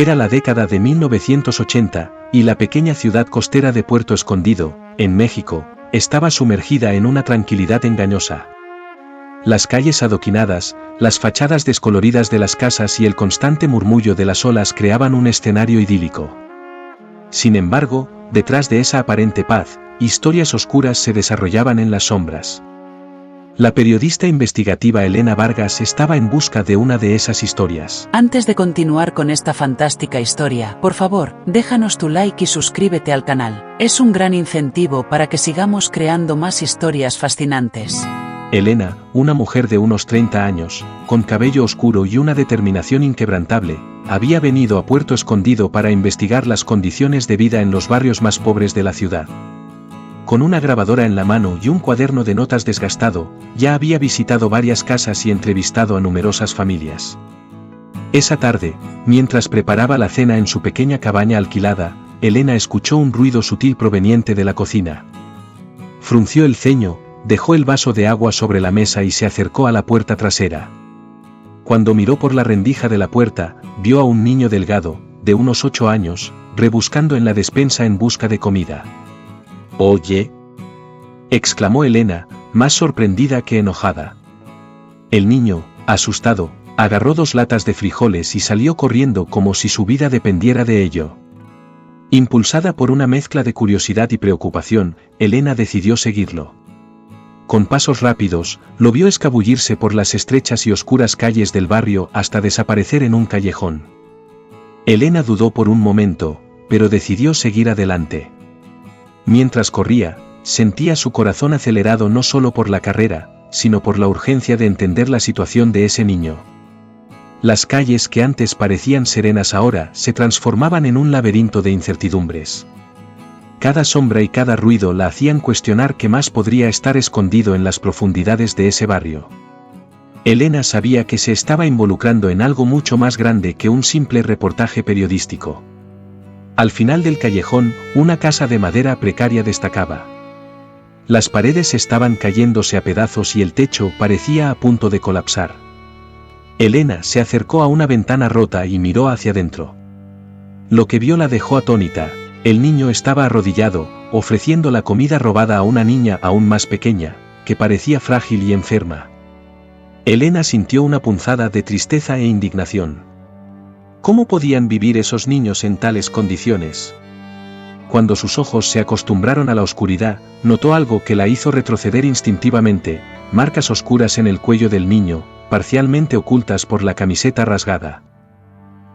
Era la década de 1980, y la pequeña ciudad costera de Puerto Escondido, en México, estaba sumergida en una tranquilidad engañosa. Las calles adoquinadas, las fachadas descoloridas de las casas y el constante murmullo de las olas creaban un escenario idílico. Sin embargo, detrás de esa aparente paz, historias oscuras se desarrollaban en las sombras. La periodista investigativa Elena Vargas estaba en busca de una de esas historias. Antes de continuar con esta fantástica historia, por favor, déjanos tu like y suscríbete al canal. Es un gran incentivo para que sigamos creando más historias fascinantes. Elena, una mujer de unos 30 años, con cabello oscuro y una determinación inquebrantable, había venido a Puerto Escondido para investigar las condiciones de vida en los barrios más pobres de la ciudad. Con una grabadora en la mano y un cuaderno de notas desgastado, ya había visitado varias casas y entrevistado a numerosas familias. Esa tarde, mientras preparaba la cena en su pequeña cabaña alquilada, Elena escuchó un ruido sutil proveniente de la cocina. Frunció el ceño, dejó el vaso de agua sobre la mesa y se acercó a la puerta trasera. Cuando miró por la rendija de la puerta, vio a un niño delgado, de unos 8 años, rebuscando en la despensa en busca de comida. «Oye», exclamó Elena, más sorprendida que enojada. El niño, asustado, agarró 2 latas de frijoles y salió corriendo como si su vida dependiera de ello. Impulsada por una mezcla de curiosidad y preocupación, Elena decidió seguirlo. Con pasos rápidos, lo vio escabullirse por las estrechas y oscuras calles del barrio hasta desaparecer en un callejón. Elena dudó por un momento, pero decidió seguir adelante. Mientras corría, sentía su corazón acelerado no solo por la carrera, sino por la urgencia de entender la situación de ese niño. Las calles que antes parecían serenas ahora se transformaban en un laberinto de incertidumbres. Cada sombra y cada ruido la hacían cuestionar qué más podría estar escondido en las profundidades de ese barrio. Elena sabía que se estaba involucrando en algo mucho más grande que un simple reportaje periodístico. Al final del callejón, una casa de madera precaria destacaba. Las paredes estaban cayéndose a pedazos y el techo parecía a punto de colapsar. Elena se acercó a una ventana rota y miró hacia dentro. Lo que vio la dejó atónita. El niño estaba arrodillado, ofreciendo la comida robada a una niña aún más pequeña, que parecía frágil y enferma. Elena sintió una punzada de tristeza e indignación. ¿Cómo podían vivir esos niños en tales condiciones? Cuando sus ojos se acostumbraron a la oscuridad, notó algo que la hizo retroceder instintivamente: marcas oscuras en el cuello del niño, parcialmente ocultas por la camiseta rasgada.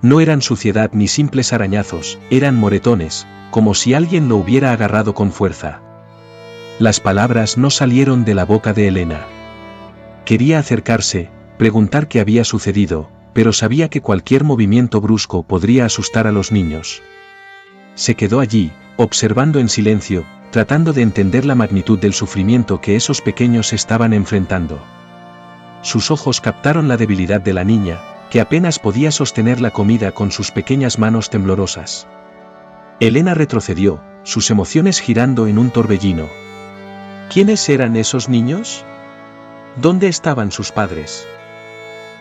No eran suciedad ni simples arañazos, eran moretones, como si alguien lo hubiera agarrado con fuerza. Las palabras no salieron de la boca de Elena. Quería acercarse, preguntar qué había sucedido, pero sabía que cualquier movimiento brusco podría asustar a los niños. Se quedó allí, observando en silencio, tratando de entender la magnitud del sufrimiento que esos pequeños estaban enfrentando. Sus ojos captaron la debilidad de la niña, que apenas podía sostener la comida con sus pequeñas manos temblorosas. Elena retrocedió, sus emociones girando en un torbellino. ¿Quiénes eran esos niños? ¿Dónde estaban sus padres?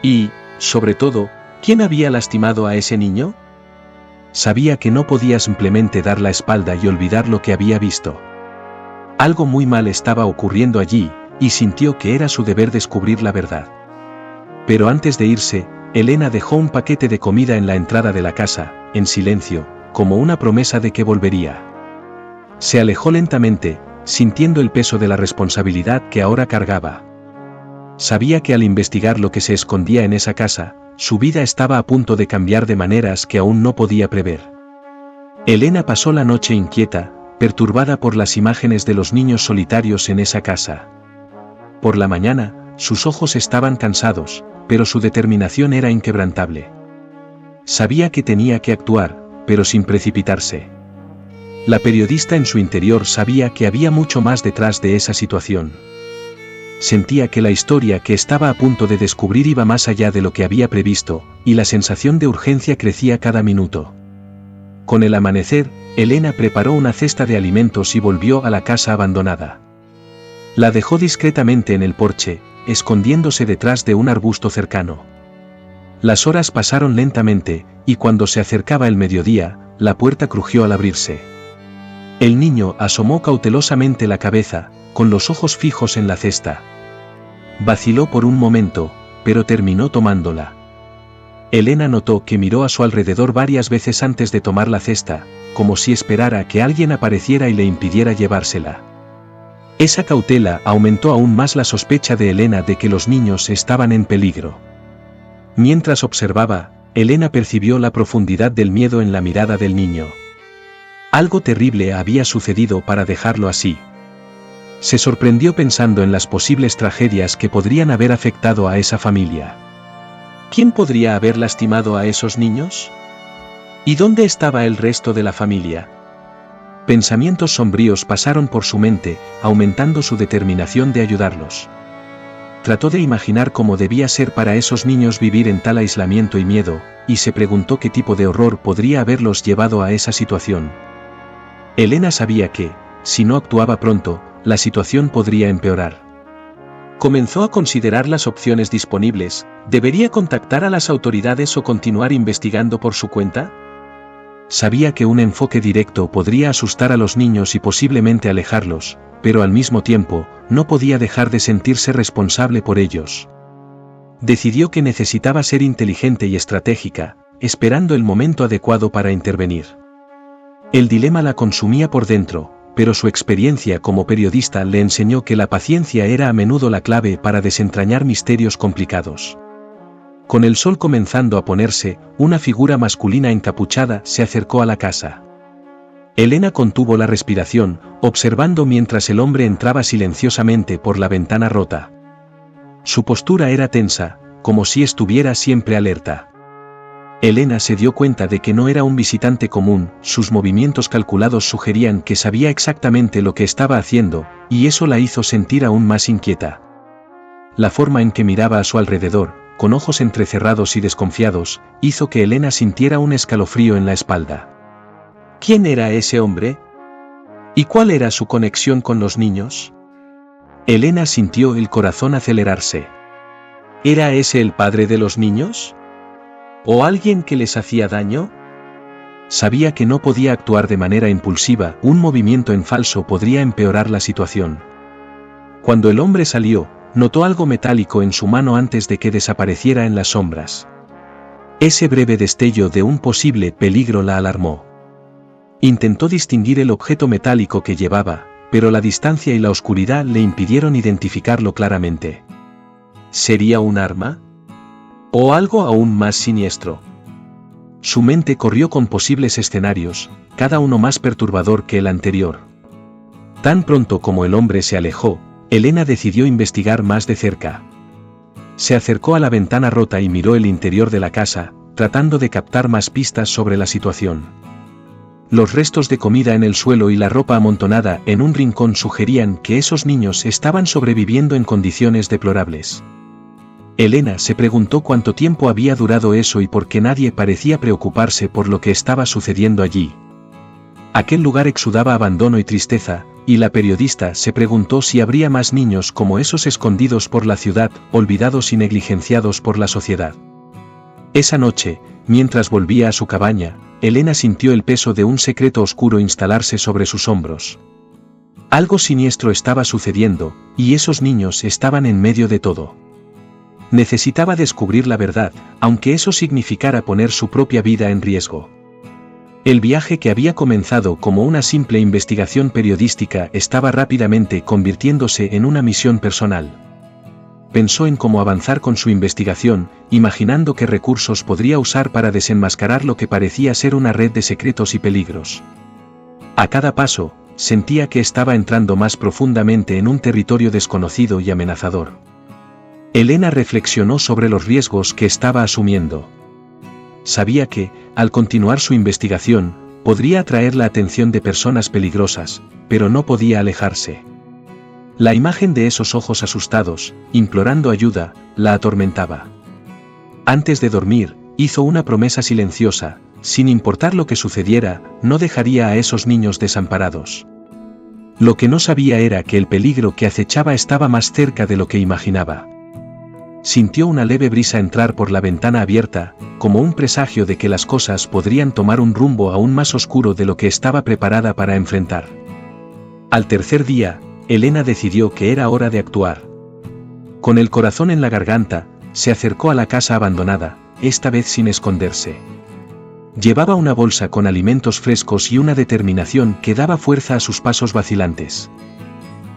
Y, sobre todo, ¿quién había lastimado a ese niño? Sabía que no podía simplemente dar la espalda y olvidar lo que había visto. Algo muy mal estaba ocurriendo allí, y sintió que era su deber descubrir la verdad. Pero antes de irse, Elena dejó un paquete de comida en la entrada de la casa, en silencio, como una promesa de que volvería. Se alejó lentamente, sintiendo el peso de la responsabilidad que ahora cargaba. Sabía que al investigar lo que se escondía en esa casa, su vida estaba a punto de cambiar de maneras que aún no podía prever. Elena pasó la noche inquieta, perturbada por las imágenes de los niños solitarios en esa casa. Por la mañana, sus ojos estaban cansados, pero su determinación era inquebrantable. Sabía que tenía que actuar, pero sin precipitarse. La periodista en su interior sabía que había mucho más detrás de esa situación. Sentía que la historia que estaba a punto de descubrir iba más allá de lo que había previsto, y la sensación de urgencia crecía cada minuto. Con el amanecer, Elena preparó una cesta de alimentos y volvió a la casa abandonada. La dejó discretamente en el porche, escondiéndose detrás de un arbusto cercano. Las horas pasaron lentamente, y cuando se acercaba el mediodía, la puerta crujió al abrirse. El niño asomó cautelosamente la cabeza, con los ojos fijos en la cesta. Vaciló por un momento, pero terminó tomándola. Elena notó que miró a su alrededor varias veces antes de tomar la cesta, como si esperara que alguien apareciera y le impidiera llevársela. Esa cautela aumentó aún más la sospecha de Elena de que los niños estaban en peligro. Mientras observaba, Elena percibió la profundidad del miedo en la mirada del niño. Algo terrible había sucedido para dejarlo así. Se sorprendió pensando en las posibles tragedias que podrían haber afectado a esa familia. ¿Quién podría haber lastimado a esos niños? ¿Y dónde estaba el resto de la familia? Pensamientos sombríos pasaron por su mente, aumentando su determinación de ayudarlos. Trató de imaginar cómo debía ser para esos niños vivir en tal aislamiento y miedo, y se preguntó qué tipo de horror podría haberlos llevado a esa situación. Elena sabía que, si no actuaba pronto, la situación podría empeorar. Comenzó a considerar las opciones disponibles. ¿Debería contactar a las autoridades o continuar investigando por su cuenta? Sabía que un enfoque directo podría asustar a los niños y posiblemente alejarlos, pero al mismo tiempo, no podía dejar de sentirse responsable por ellos. Decidió que necesitaba ser inteligente y estratégica, esperando el momento adecuado para intervenir. El dilema la consumía por dentro, pero su experiencia como periodista le enseñó que la paciencia era a menudo la clave para desentrañar misterios complicados. Con el sol comenzando a ponerse, una figura masculina encapuchada se acercó a la casa. Elena contuvo la respiración, observando mientras el hombre entraba silenciosamente por la ventana rota. Su postura era tensa, como si estuviera siempre alerta. Elena se dio cuenta de que no era un visitante común, sus movimientos calculados sugerían que sabía exactamente lo que estaba haciendo, y eso la hizo sentir aún más inquieta. La forma en que miraba a su alrededor, con ojos entrecerrados y desconfiados, hizo que Elena sintiera un escalofrío en la espalda. ¿Quién era ese hombre? ¿Y cuál era su conexión con los niños? Elena sintió el corazón acelerarse. ¿Era ese el padre de los niños? ¿O alguien que les hacía daño? Sabía que no podía actuar de manera impulsiva, un movimiento en falso podría empeorar la situación. Cuando el hombre salió, notó algo metálico en su mano antes de que desapareciera en las sombras. Ese breve destello de un posible peligro la alarmó. Intentó distinguir el objeto metálico que llevaba, pero la distancia y la oscuridad le impidieron identificarlo claramente. ¿Sería un arma? ¿O algo aún más siniestro? Su mente corrió con posibles escenarios, cada uno más perturbador que el anterior. Tan pronto como el hombre se alejó, Elena decidió investigar más de cerca. Se acercó a la ventana rota y miró el interior de la casa, tratando de captar más pistas sobre la situación. Los restos de comida en el suelo y la ropa amontonada en un rincón sugerían que esos niños estaban sobreviviendo en condiciones deplorables. Elena se preguntó cuánto tiempo había durado eso y por qué nadie parecía preocuparse por lo que estaba sucediendo allí. Aquel lugar exudaba abandono y tristeza, y la periodista se preguntó si habría más niños como esos escondidos por la ciudad, olvidados y negligenciados por la sociedad. Esa noche, mientras volvía a su cabaña, Elena sintió el peso de un secreto oscuro instalarse sobre sus hombros. Algo siniestro estaba sucediendo, y esos niños estaban en medio de todo. Necesitaba descubrir la verdad, aunque eso significara poner su propia vida en riesgo. El viaje que había comenzado como una simple investigación periodística estaba rápidamente convirtiéndose en una misión personal. Pensó en cómo avanzar con su investigación, imaginando qué recursos podría usar para desenmascarar lo que parecía ser una red de secretos y peligros. A cada paso, sentía que estaba entrando más profundamente en un territorio desconocido y amenazador. Elena reflexionó sobre los riesgos que estaba asumiendo. Sabía que, al continuar su investigación, podría atraer la atención de personas peligrosas, pero no podía alejarse. La imagen de esos ojos asustados, implorando ayuda, la atormentaba. Antes de dormir, hizo una promesa silenciosa: sin importar lo que sucediera, no dejaría a esos niños desamparados. Lo que no sabía era que el peligro que acechaba estaba más cerca de lo que imaginaba. Sintió una leve brisa entrar por la ventana abierta, como un presagio de que las cosas podrían tomar un rumbo aún más oscuro de lo que estaba preparada para enfrentar. Al tercer día, Elena decidió que era hora de actuar. Con el corazón en la garganta, se acercó a la casa abandonada, esta vez sin esconderse. Llevaba una bolsa con alimentos frescos y una determinación que daba fuerza a sus pasos vacilantes.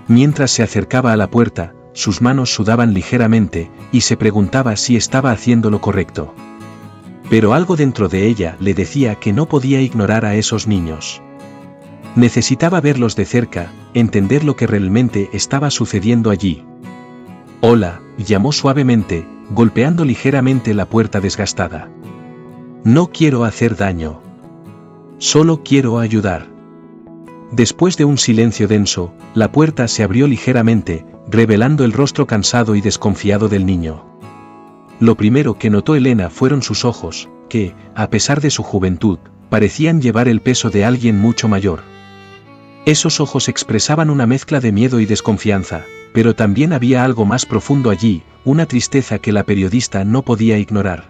Mientras se acercaba a la puerta, sus manos sudaban ligeramente, y se preguntaba si estaba haciendo lo correcto. Pero algo dentro de ella le decía que no podía ignorar a esos niños. Necesitaba verlos de cerca, entender lo que realmente estaba sucediendo allí. «Hola», llamó suavemente, golpeando ligeramente la puerta desgastada. «No quiero hacer daño. Solo quiero ayudar». Después de un silencio denso, la puerta se abrió ligeramente, revelando el rostro cansado y desconfiado del niño. Lo primero que notó Elena fueron sus ojos, que, a pesar de su juventud, parecían llevar el peso de alguien mucho mayor. Esos ojos expresaban una mezcla de miedo y desconfianza, pero también había algo más profundo allí, una tristeza que la periodista no podía ignorar.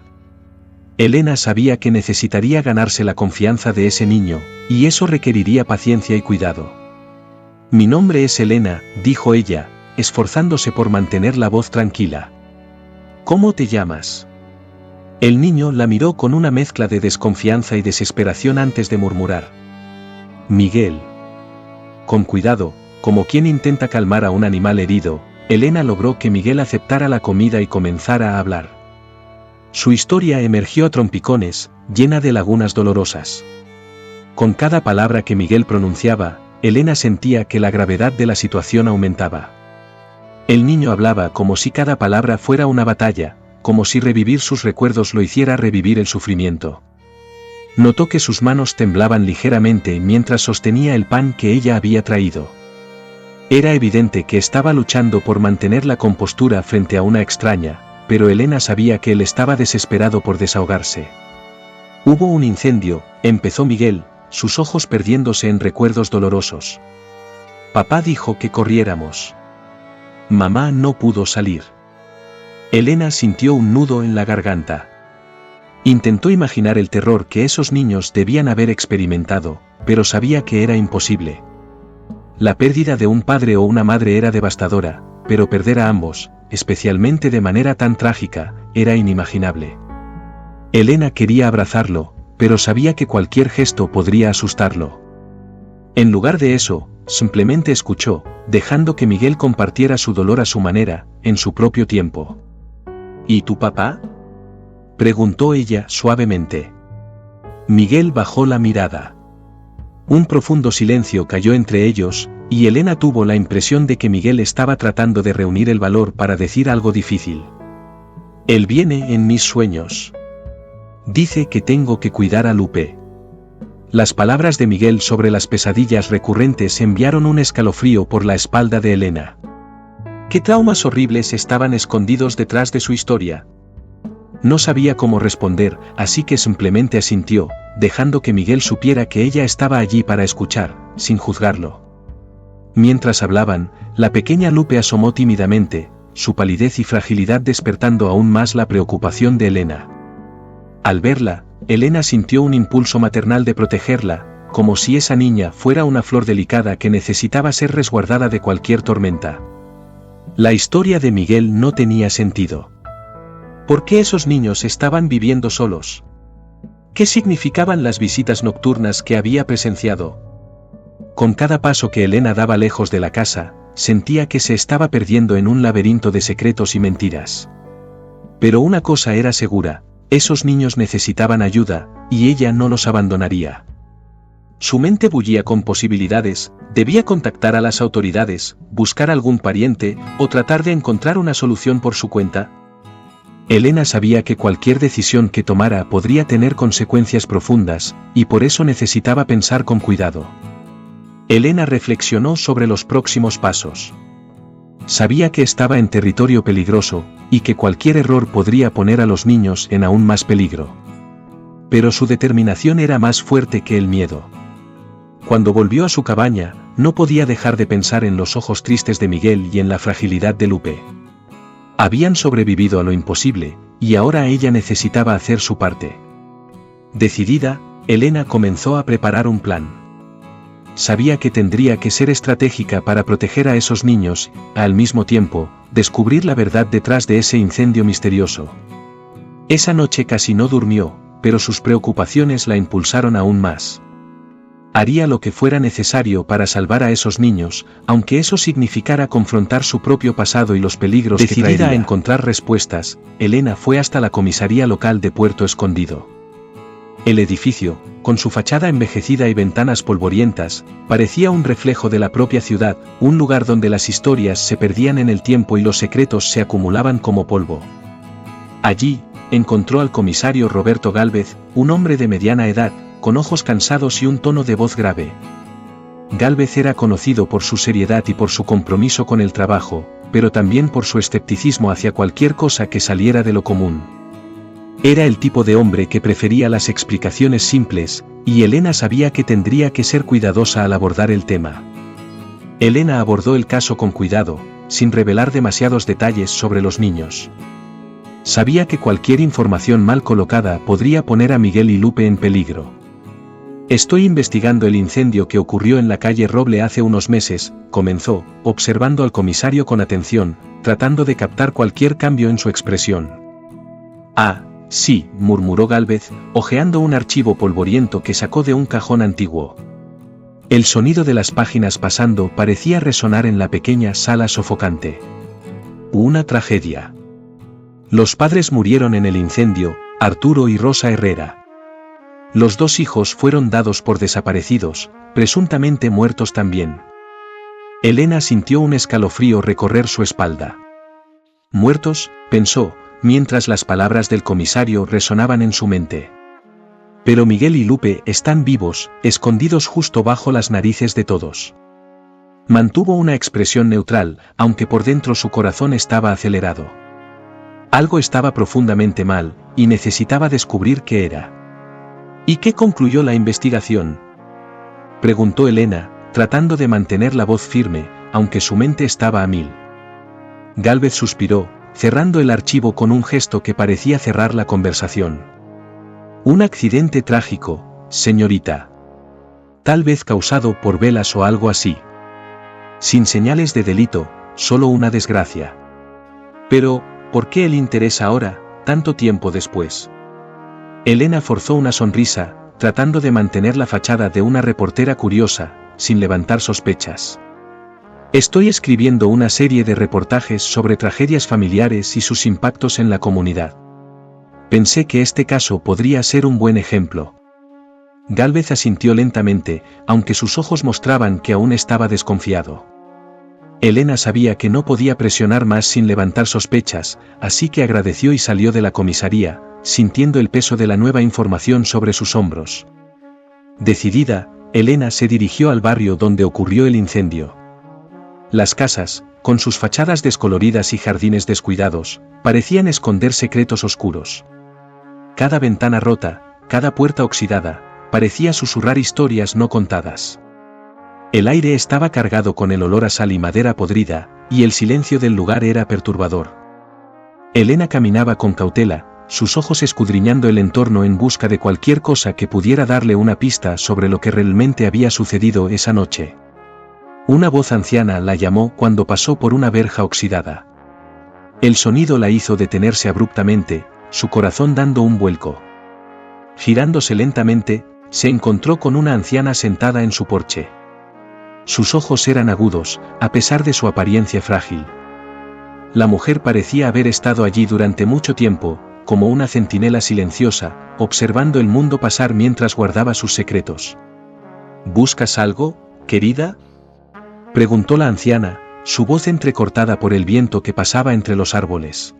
Elena sabía que necesitaría ganarse la confianza de ese niño, y eso requeriría paciencia y cuidado. «Mi nombre es Elena», dijo ella, esforzándose por mantener la voz tranquila. «¿Cómo te llamas?». El niño la miró con una mezcla de desconfianza y desesperación antes de murmurar. «Miguel». Con cuidado, como quien intenta calmar a un animal herido, Elena logró que Miguel aceptara la comida y comenzara a hablar. Su historia emergió a trompicones, llena de lagunas dolorosas. Con cada palabra que Miguel pronunciaba, Elena sentía que la gravedad de la situación aumentaba. El niño hablaba como si cada palabra fuera una batalla, como si revivir sus recuerdos lo hiciera revivir el sufrimiento. Notó que sus manos temblaban ligeramente mientras sostenía el pan que ella había traído. Era evidente que estaba luchando por mantener la compostura frente a una extraña, pero Elena sabía que él estaba desesperado por desahogarse. «Hubo un incendio», empezó Miguel, sus ojos perdiéndose en recuerdos dolorosos. «Papá dijo que corriéramos. Mamá no pudo salir». Elena sintió un nudo en la garganta. Intentó imaginar el terror que esos niños debían haber experimentado, pero sabía que era imposible. La pérdida de un padre o una madre era devastadora, pero perder a ambos, especialmente de manera tan trágica, era inimaginable. Elena quería abrazarlo, pero sabía que cualquier gesto podría asustarlo. En lugar de eso, simplemente escuchó, dejando que Miguel compartiera su dolor a su manera, en su propio tiempo. «¿Y tu papá?», preguntó ella suavemente. Miguel bajó la mirada. Un profundo silencio cayó entre ellos, y Elena tuvo la impresión de que Miguel estaba tratando de reunir el valor para decir algo difícil. «Él viene en mis sueños. Dice que tengo que cuidar a Lupe». Las palabras de Miguel sobre las pesadillas recurrentes enviaron un escalofrío por la espalda de Elena. ¿Qué traumas horribles estaban escondidos detrás de su historia? No sabía cómo responder, así que simplemente asintió, dejando que Miguel supiera que ella estaba allí para escuchar, sin juzgarlo. Mientras hablaban, la pequeña Lupe asomó tímidamente, su palidez y fragilidad despertando aún más la preocupación de Elena. Al verla, Elena sintió un impulso maternal de protegerla, como si esa niña fuera una flor delicada que necesitaba ser resguardada de cualquier tormenta. La historia de Miguel no tenía sentido. ¿Por qué esos niños estaban viviendo solos? ¿Qué significaban las visitas nocturnas que había presenciado? Con cada paso que Elena daba lejos de la casa, sentía que se estaba perdiendo en un laberinto de secretos y mentiras. Pero una cosa era segura, esos niños necesitaban ayuda, y ella no los abandonaría. Su mente bullía con posibilidades, debía contactar a las autoridades, buscar algún pariente, o tratar de encontrar una solución por su cuenta. Elena sabía que cualquier decisión que tomara podría tener consecuencias profundas, y por eso necesitaba pensar con cuidado. Elena reflexionó sobre los próximos pasos. Sabía que estaba en territorio peligroso, y que cualquier error podría poner a los niños en aún más peligro. Pero su determinación era más fuerte que el miedo. Cuando volvió a su cabaña, no podía dejar de pensar en los ojos tristes de Miguel y en la fragilidad de Lupe. Habían sobrevivido a lo imposible, y ahora ella necesitaba hacer su parte. Decidida, Elena comenzó a preparar un plan. Sabía que tendría que ser estratégica para proteger a esos niños, al mismo tiempo, descubrir la verdad detrás de ese incendio misterioso. Esa noche casi no durmió, pero sus preocupaciones la impulsaron aún más. Haría lo que fuera necesario para salvar a esos niños, aunque eso significara confrontar su propio pasado y los peligros que traería. Decidida a encontrar respuestas, Elena fue hasta la comisaría local de Puerto Escondido. El edificio, con su fachada envejecida y ventanas polvorientas, parecía un reflejo de la propia ciudad, un lugar donde las historias se perdían en el tiempo y los secretos se acumulaban como polvo. Allí, encontró al comisario Roberto Gálvez, un hombre de mediana edad, con ojos cansados y un tono de voz grave. Gálvez era conocido por su seriedad y por su compromiso con el trabajo, pero también por su escepticismo hacia cualquier cosa que saliera de lo común. Era el tipo de hombre que prefería las explicaciones simples, y Elena sabía que tendría que ser cuidadosa al abordar el tema. Elena abordó el caso con cuidado, sin revelar demasiados detalles sobre los niños. Sabía que cualquier información mal colocada podría poner a Miguel y Lupe en peligro. Estoy investigando el incendio que ocurrió en la calle Roble hace unos meses, comenzó, observando al comisario con atención, tratando de captar cualquier cambio en su expresión. Ah, sí, murmuró Gálvez, hojeando un archivo polvoriento que sacó de un cajón antiguo. El sonido de las páginas pasando parecía resonar en la pequeña sala sofocante. Una tragedia. Los padres murieron en el incendio, Arturo y Rosa Herrera. Los dos hijos fueron dados por desaparecidos, presuntamente muertos también. Elena sintió un escalofrío recorrer su espalda. Muertos, pensó, mientras las palabras del comisario resonaban en su mente. Pero Miguel y Lupe están vivos, escondidos justo bajo las narices de todos. Mantuvo una expresión neutral, aunque por dentro su corazón estaba acelerado. Algo estaba profundamente mal, y necesitaba descubrir qué era. ¿Y qué concluyó la investigación?, preguntó Elena, tratando de mantener la voz firme, aunque su mente estaba a mil. Gálvez suspiró, cerrando el archivo con un gesto que parecía cerrar la conversación. Un accidente trágico, señorita. Tal vez causado por velas o algo así. Sin señales de delito, solo una desgracia. Pero, ¿por qué el interés ahora, tanto tiempo después? Elena forzó una sonrisa, tratando de mantener la fachada de una reportera curiosa, sin levantar sospechas. Estoy escribiendo una serie de reportajes sobre tragedias familiares y sus impactos en la comunidad. Pensé que este caso podría ser un buen ejemplo. Gálvez asintió lentamente, aunque sus ojos mostraban que aún estaba desconfiado. Elena sabía que no podía presionar más sin levantar sospechas, así que agradeció y salió de la comisaría, sintiendo el peso de la nueva información sobre sus hombros. Decidida, Elena se dirigió al barrio donde ocurrió el incendio. Las casas, con sus fachadas descoloridas y jardines descuidados, parecían esconder secretos oscuros. Cada ventana rota, cada puerta oxidada, parecía susurrar historias no contadas. El aire estaba cargado con el olor a sal y madera podrida, y el silencio del lugar era perturbador. Elena caminaba con cautela, sus ojos escudriñando el entorno en busca de cualquier cosa que pudiera darle una pista sobre lo que realmente había sucedido esa noche. Una voz anciana la llamó cuando pasó por una verja oxidada. El sonido la hizo detenerse abruptamente, su corazón dando un vuelco. Girándose lentamente, se encontró con una anciana sentada en su porche. Sus ojos eran agudos, a pesar de su apariencia frágil. La mujer parecía haber estado allí durante mucho tiempo, como una centinela silenciosa, observando el mundo pasar mientras guardaba sus secretos. ¿Buscas algo, querida?, preguntó la anciana, su voz entrecortada por el viento que pasaba entre los árboles.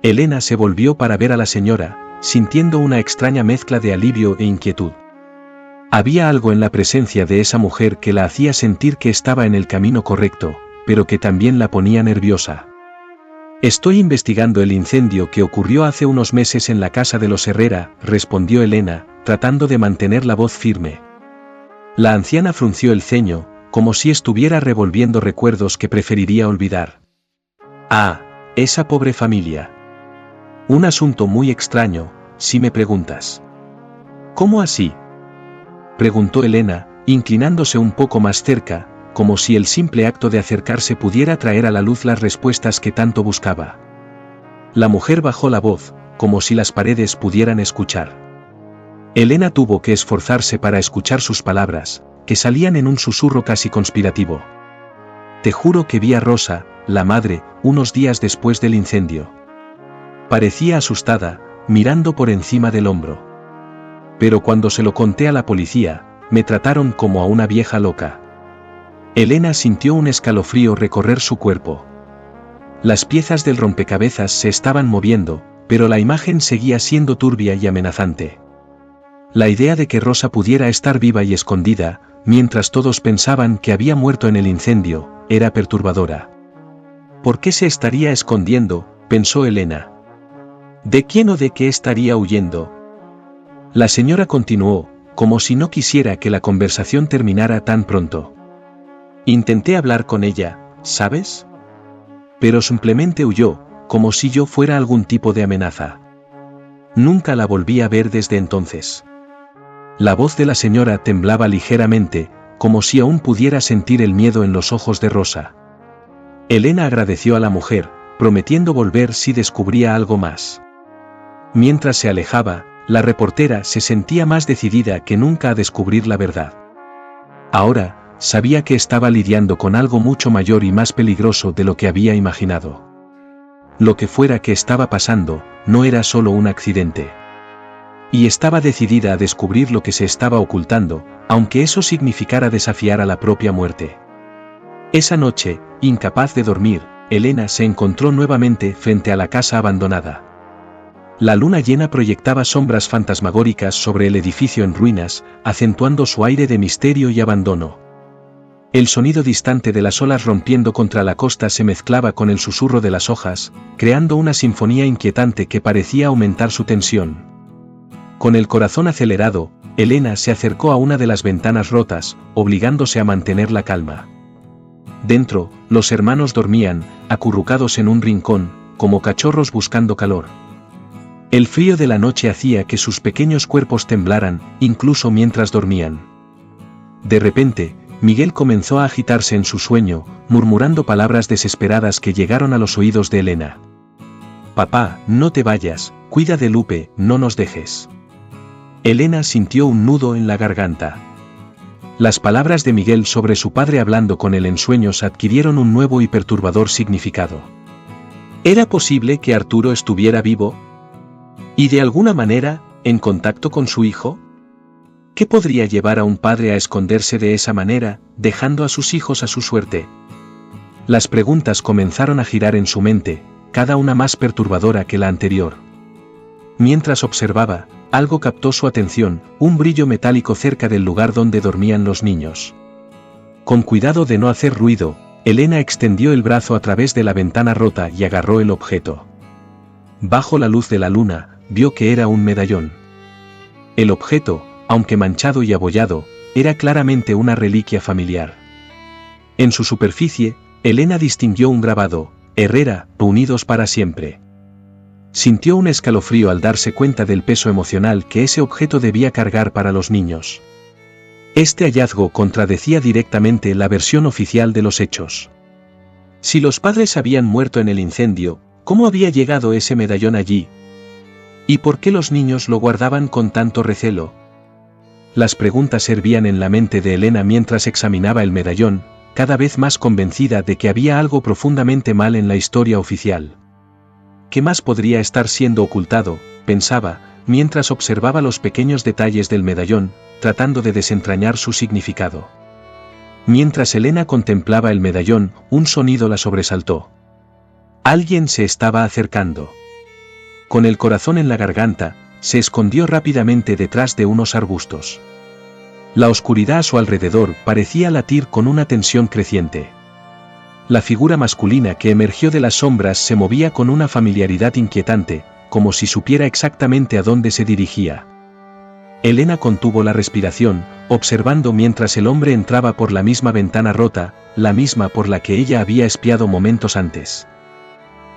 Elena se volvió para ver a la señora, sintiendo una extraña mezcla de alivio e inquietud. Había algo en la presencia de esa mujer que la hacía sentir que estaba en el camino correcto, pero que también la ponía nerviosa. Estoy investigando el incendio que ocurrió hace unos meses en la casa de los Herrera, respondió Elena, tratando de mantener la voz firme. La anciana frunció el ceño, como si estuviera revolviendo recuerdos que preferiría olvidar. Ah, Esa pobre familia. Un asunto muy extraño, si me preguntas. ¿Cómo así?, preguntó Elena, inclinándose un poco más cerca, como si el simple acto de acercarse pudiera traer a la luz las respuestas que tanto buscaba. La mujer bajó la voz, como si las paredes pudieran escuchar. Elena tuvo que esforzarse para escuchar sus palabras, que salían en un susurro casi conspirativo. Te juro que vi a Rosa, la madre, unos días después del incendio. Parecía asustada, mirando por encima del hombro. Pero cuando se lo conté a la policía, me trataron como a una vieja loca. Elena sintió un escalofrío recorrer su cuerpo. Las piezas del rompecabezas se estaban moviendo, pero la imagen seguía siendo turbia y amenazante. La idea de que Rosa pudiera estar viva y escondida, mientras todos pensaban que había muerto en el incendio, era perturbadora. ¿Por qué se estaría escondiendo?, pensó Elena. ¿De quién o de qué estaría huyendo? La señora continuó, como si no quisiera que la conversación terminara tan pronto. Intenté hablar con ella, ¿sabes? Pero simplemente huyó, como si yo fuera algún tipo de amenaza. Nunca la volví a ver desde entonces. La voz de la señora temblaba ligeramente, como si aún pudiera sentir el miedo en los ojos de Rosa. Elena agradeció a la mujer, prometiendo volver si descubría algo más. Mientras se alejaba, la reportera se sentía más decidida que nunca a descubrir la verdad. Ahora, sabía que estaba lidiando con algo mucho mayor y más peligroso de lo que había imaginado. Lo que fuera que estaba pasando, no era solo un accidente. Y estaba decidida a descubrir lo que se estaba ocultando, aunque eso significara desafiar a la propia muerte. Esa noche, incapaz de dormir, Elena se encontró nuevamente frente a la casa abandonada. La luna llena proyectaba sombras fantasmagóricas sobre el edificio en ruinas, acentuando su aire de misterio y abandono. El sonido distante de las olas rompiendo contra la costa se mezclaba con el susurro de las hojas, creando una sinfonía inquietante que parecía aumentar su tensión. Con el corazón acelerado, Elena se acercó a una de las ventanas rotas, obligándose a mantener la calma. Dentro, los hermanos dormían, acurrucados en un rincón, como cachorros buscando calor. El frío de la noche hacía que sus pequeños cuerpos temblaran, incluso mientras dormían. De repente, Miguel comenzó a agitarse en su sueño, murmurando palabras desesperadas que llegaron a los oídos de Elena. «Papá, no te vayas, cuida de Lupe, no nos dejes». Elena sintió un nudo en la garganta. Las palabras de Miguel sobre su padre hablando con él en sueños adquirieron un nuevo y perturbador significado. ¿Era posible que Arturo estuviera vivo? ¿Y de alguna manera, en contacto con su hijo? ¿Qué podría llevar a un padre a esconderse de esa manera, dejando a sus hijos a su suerte? Las preguntas comenzaron a girar en su mente, cada una más perturbadora que la anterior. Mientras observaba, algo captó su atención, un brillo metálico cerca del lugar donde dormían los niños. Con cuidado de no hacer ruido, Elena extendió el brazo a través de la ventana rota y agarró el objeto. Bajo la luz de la luna, vio que era un medallón. El objeto, aunque manchado y abollado, era claramente una reliquia familiar. En su superficie, Elena distinguió un grabado: Herrera, unidos para siempre. Sintió un escalofrío al darse cuenta del peso emocional que ese objeto debía cargar para los niños. Este hallazgo contradecía directamente la versión oficial de los hechos. Si los padres habían muerto en el incendio, ¿cómo había llegado ese medallón allí? ¿Y por qué los niños lo guardaban con tanto recelo? Las preguntas hervían en la mente de Elena mientras examinaba el medallón, cada vez más convencida de que había algo profundamente mal en la historia oficial. ¿Qué más podría estar siendo ocultado?, pensaba, mientras observaba los pequeños detalles del medallón, tratando de desentrañar su significado. Mientras Elena contemplaba el medallón, un sonido la sobresaltó. Alguien se estaba acercando. Con el corazón en la garganta, se escondió rápidamente detrás de unos arbustos. La oscuridad a su alrededor parecía latir con una tensión creciente. La figura masculina que emergió de las sombras se movía con una familiaridad inquietante, como si supiera exactamente a dónde se dirigía. Elena contuvo la respiración, observando mientras el hombre entraba por la misma ventana rota, la misma por la que ella había espiado momentos antes.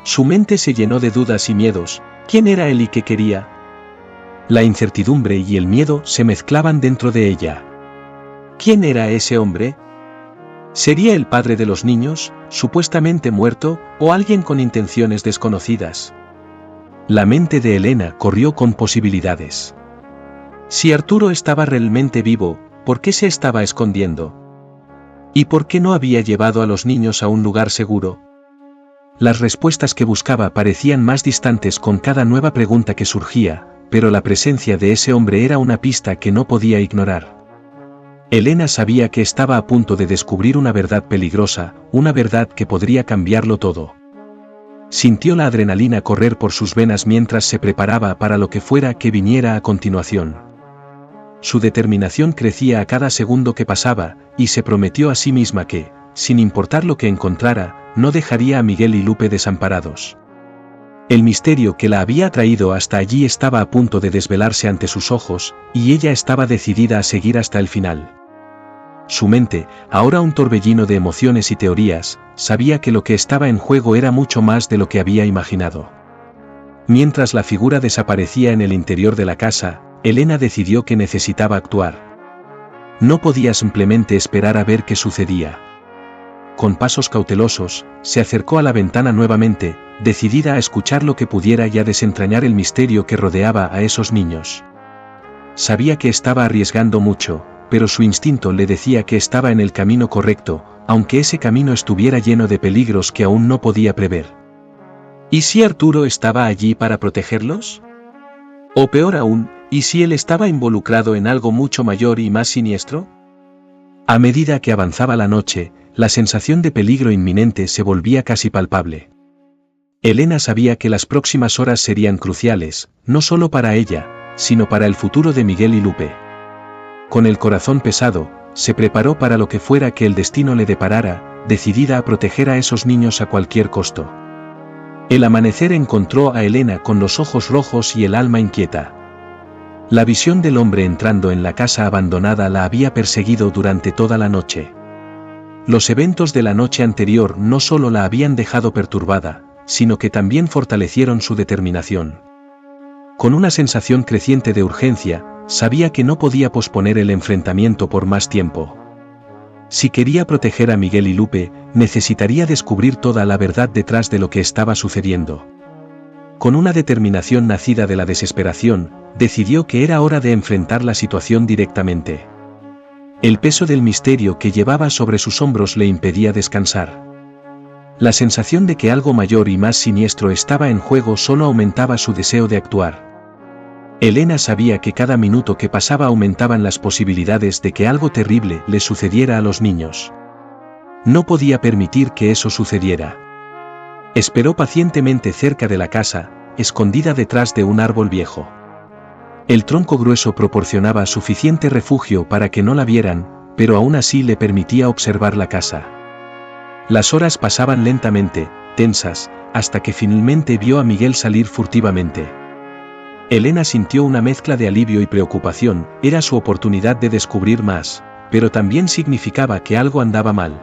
Su mente se llenó de dudas y miedos. ¿Quién era él y qué quería? La incertidumbre y el miedo se mezclaban dentro de ella. ¿Quién era ese hombre? ¿Sería el padre de los niños, supuestamente muerto, o alguien con intenciones desconocidas? La mente de Elena corrió con posibilidades. Si Arturo estaba realmente vivo, ¿por qué se estaba escondiendo? ¿Y por qué no había llevado a los niños a un lugar seguro? Las respuestas que buscaba parecían más distantes con cada nueva pregunta que surgía, pero la presencia de ese hombre era una pista que no podía ignorar. Elena sabía que estaba a punto de descubrir una verdad peligrosa, una verdad que podría cambiarlo todo. Sintió la adrenalina correr por sus venas mientras se preparaba para lo que fuera que viniera a continuación. Su determinación crecía a cada segundo que pasaba, y se prometió a sí misma que, sin importar lo que encontrara, no dejaría a Miguel y Lupe desamparados. El misterio que la había traído hasta allí estaba a punto de desvelarse ante sus ojos, y ella estaba decidida a seguir hasta el final. Su mente, ahora un torbellino de emociones y teorías, sabía que lo que estaba en juego era mucho más de lo que había imaginado. Mientras la figura desaparecía en el interior de la casa, Elena decidió que necesitaba actuar. No podía simplemente esperar a ver qué sucedía. Con pasos cautelosos, se acercó a la ventana nuevamente, decidida a escuchar lo que pudiera y a desentrañar el misterio que rodeaba a esos niños. Sabía que estaba arriesgando mucho, pero su instinto le decía que estaba en el camino correcto, aunque ese camino estuviera lleno de peligros que aún no podía prever. ¿Y si Arturo estaba allí para protegerlos? O peor aún, ¿y si él estaba involucrado en algo mucho mayor y más siniestro? A medida que avanzaba la noche, la sensación de peligro inminente se volvía casi palpable. Elena sabía que las próximas horas serían cruciales, no solo para ella, sino para el futuro de Miguel y Lupe. Con el corazón pesado, se preparó para lo que fuera que el destino le deparara, decidida a proteger a esos niños a cualquier costo. El amanecer encontró a Elena con los ojos rojos y el alma inquieta. La visión del hombre entrando en la casa abandonada la había perseguido durante toda la noche. Los eventos de la noche anterior no solo la habían dejado perturbada, sino que también fortalecieron su determinación. Con una sensación creciente de urgencia, sabía que no podía posponer el enfrentamiento por más tiempo. Si quería proteger a Miguel y Lupe, necesitaría descubrir toda la verdad detrás de lo que estaba sucediendo. Con una determinación nacida de la desesperación, decidió que era hora de enfrentar la situación directamente. El peso del misterio que llevaba sobre sus hombros le impedía descansar. La sensación de que algo mayor y más siniestro estaba en juego solo aumentaba su deseo de actuar. Elena sabía que cada minuto que pasaba aumentaban las posibilidades de que algo terrible le sucediera a los niños. No podía permitir que eso sucediera. Esperó pacientemente cerca de la casa, escondida detrás de un árbol viejo. El tronco grueso proporcionaba suficiente refugio para que no la vieran, pero aún así le permitía observar la casa. Las horas pasaban lentamente, tensas, hasta que finalmente vio a Miguel salir furtivamente. Elena sintió una mezcla de alivio y preocupación, era su oportunidad de descubrir más, pero también significaba que algo andaba mal.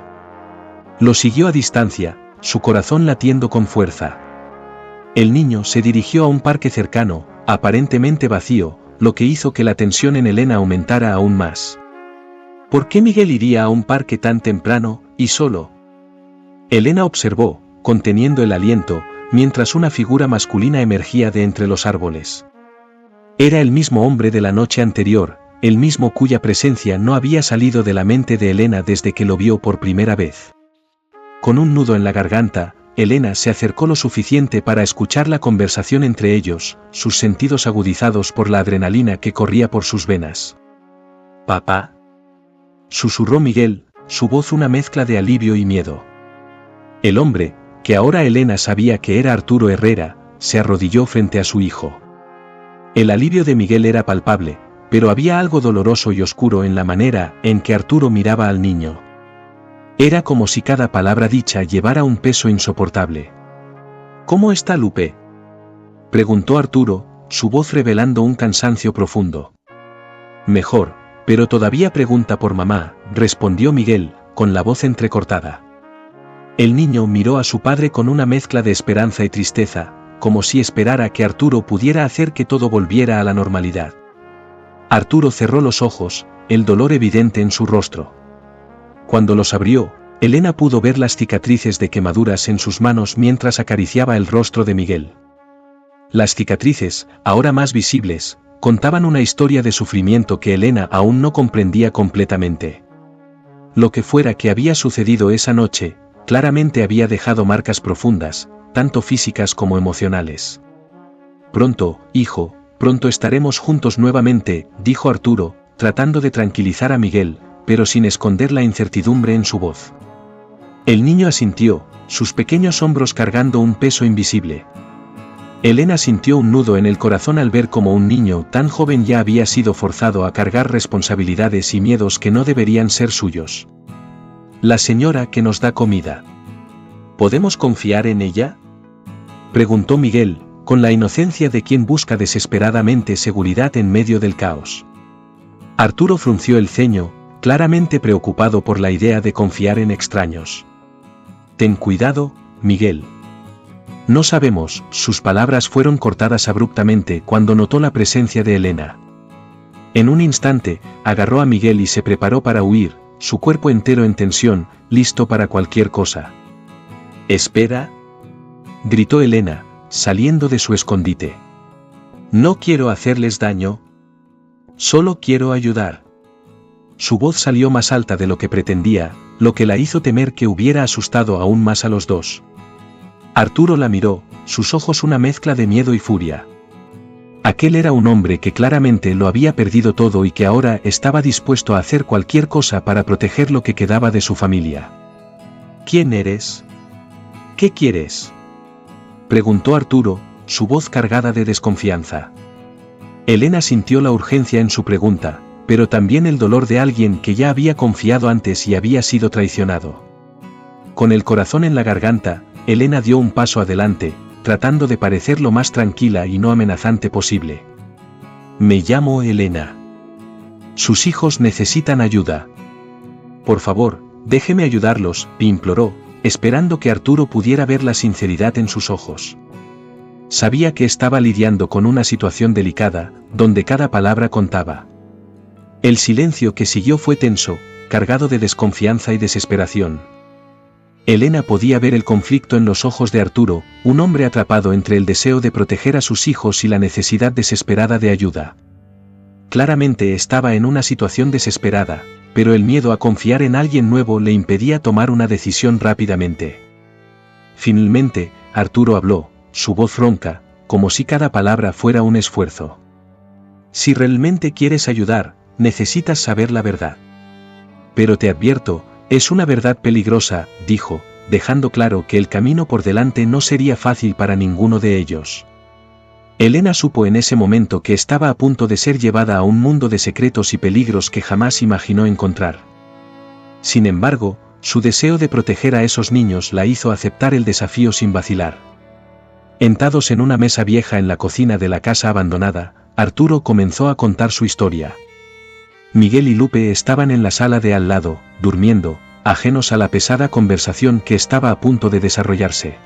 Lo siguió a distancia, su corazón latiendo con fuerza. El niño se dirigió a un parque cercano, aparentemente vacío, lo que hizo que la tensión en Elena aumentara aún más. ¿Por qué Miguel iría a un parque tan temprano, y solo? Elena observó, conteniendo el aliento, mientras una figura masculina emergía de entre los árboles. Era el mismo hombre de la noche anterior, el mismo cuya presencia no había salido de la mente de Elena desde que lo vio por primera vez. Con un nudo en la garganta, Elena se acercó lo suficiente para escuchar la conversación entre ellos, sus sentidos agudizados por la adrenalina que corría por sus venas. «¿Papá?», susurró Miguel, su voz una mezcla de alivio y miedo. El hombre, que ahora Elena sabía que era Arturo Herrera, se arrodilló frente a su hijo. El alivio de Miguel era palpable, pero había algo doloroso y oscuro en la manera en que Arturo miraba al niño. Era como si cada palabra dicha llevara un peso insoportable. «¿Cómo está Lupe?», preguntó Arturo, su voz revelando un cansancio profundo. «Mejor, pero todavía pregunta por mamá», respondió Miguel, con la voz entrecortada. El niño miró a su padre con una mezcla de esperanza y tristeza, como si esperara que Arturo pudiera hacer que todo volviera a la normalidad. Arturo cerró los ojos, el dolor evidente en su rostro. Cuando los abrió, Elena pudo ver las cicatrices de quemaduras en sus manos mientras acariciaba el rostro de Miguel. Las cicatrices, ahora más visibles, contaban una historia de sufrimiento que Elena aún no comprendía completamente. Lo que fuera que había sucedido esa noche, claramente había dejado marcas profundas, tanto físicas como emocionales. Pronto, hijo, pronto estaremos juntos nuevamente, dijo Arturo, tratando de tranquilizar a Miguel, pero sin esconder la incertidumbre en su voz. El niño asintió, sus pequeños hombros cargando un peso invisible. Elena sintió un nudo en el corazón al ver cómo un niño tan joven ya había sido forzado a cargar responsabilidades y miedos que no deberían ser suyos. La señora que nos da comida. ¿Podemos confiar en ella?, preguntó Miguel, con la inocencia de quien busca desesperadamente seguridad en medio del caos. Arturo frunció el ceño, claramente preocupado por la idea de confiar en extraños. Ten cuidado, Miguel. No sabemos, sus palabras fueron cortadas abruptamente cuando notó la presencia de Elena. En un instante, agarró a Miguel y se preparó para huir, su cuerpo entero en tensión, listo para cualquier cosa. «Espera», gritó Elena, saliendo de su escondite. «No quiero hacerles daño. Solo quiero ayudar». Su voz salió más alta de lo que pretendía, lo que la hizo temer que hubiera asustado aún más a los dos. Arturo la miró, sus ojos una mezcla de miedo y furia. Aquel era un hombre que claramente lo había perdido todo y que ahora estaba dispuesto a hacer cualquier cosa para proteger lo que quedaba de su familia. ¿Quién eres? ¿Qué quieres?, preguntó Arturo, su voz cargada de desconfianza. Elena sintió la urgencia en su pregunta, pero también el dolor de alguien que ya había confiado antes y había sido traicionado. Con el corazón en la garganta, Elena dio un paso adelante, tratando de parecer lo más tranquila y no amenazante posible. Me llamo Elena. Sus hijos necesitan ayuda. Por favor, déjeme ayudarlos, imploró, esperando que Arturo pudiera ver la sinceridad en sus ojos. Sabía que estaba lidiando con una situación delicada, donde cada palabra contaba. El silencio que siguió fue tenso, cargado de desconfianza y desesperación. Elena podía ver el conflicto en los ojos de Arturo, un hombre atrapado entre el deseo de proteger a sus hijos y la necesidad desesperada de ayuda. Claramente estaba en una situación desesperada, pero el miedo a confiar en alguien nuevo le impedía tomar una decisión rápidamente. Finalmente, Arturo habló, su voz ronca, como si cada palabra fuera un esfuerzo. Si realmente quieres ayudar, necesitas saber la verdad. Pero te advierto, es una verdad peligrosa, dijo, dejando claro que el camino por delante no sería fácil para ninguno de ellos. Elena supo en ese momento que estaba a punto de ser llevada a un mundo de secretos y peligros que jamás imaginó encontrar. Sin embargo, su deseo de proteger a esos niños la hizo aceptar el desafío sin vacilar. Sentados en una mesa vieja en la cocina de la casa abandonada, Arturo comenzó a contar su historia. Miguel y Lupe estaban en la sala de al lado, durmiendo, ajenos a la pesada conversación que estaba a punto de desarrollarse.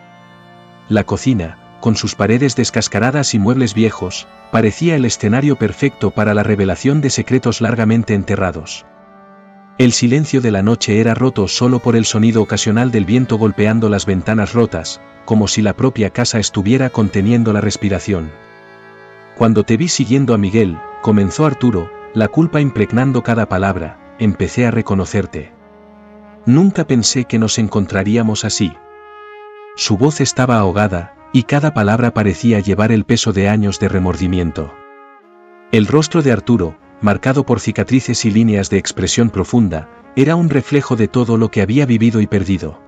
La cocina, con sus paredes descascaradas y muebles viejos, parecía el escenario perfecto para la revelación de secretos largamente enterrados. El silencio de la noche era roto solo por el sonido ocasional del viento golpeando las ventanas rotas, como si la propia casa estuviera conteniendo la respiración. Cuando te vi siguiendo a Miguel, comenzó Arturo, la culpa impregnando cada palabra, empecé a reconocerte. Nunca pensé que nos encontraríamos así. Su voz estaba ahogada, y cada palabra parecía llevar el peso de años de remordimiento. El rostro de Arturo, marcado por cicatrices y líneas de expresión profunda, era un reflejo de todo lo que había vivido y perdido.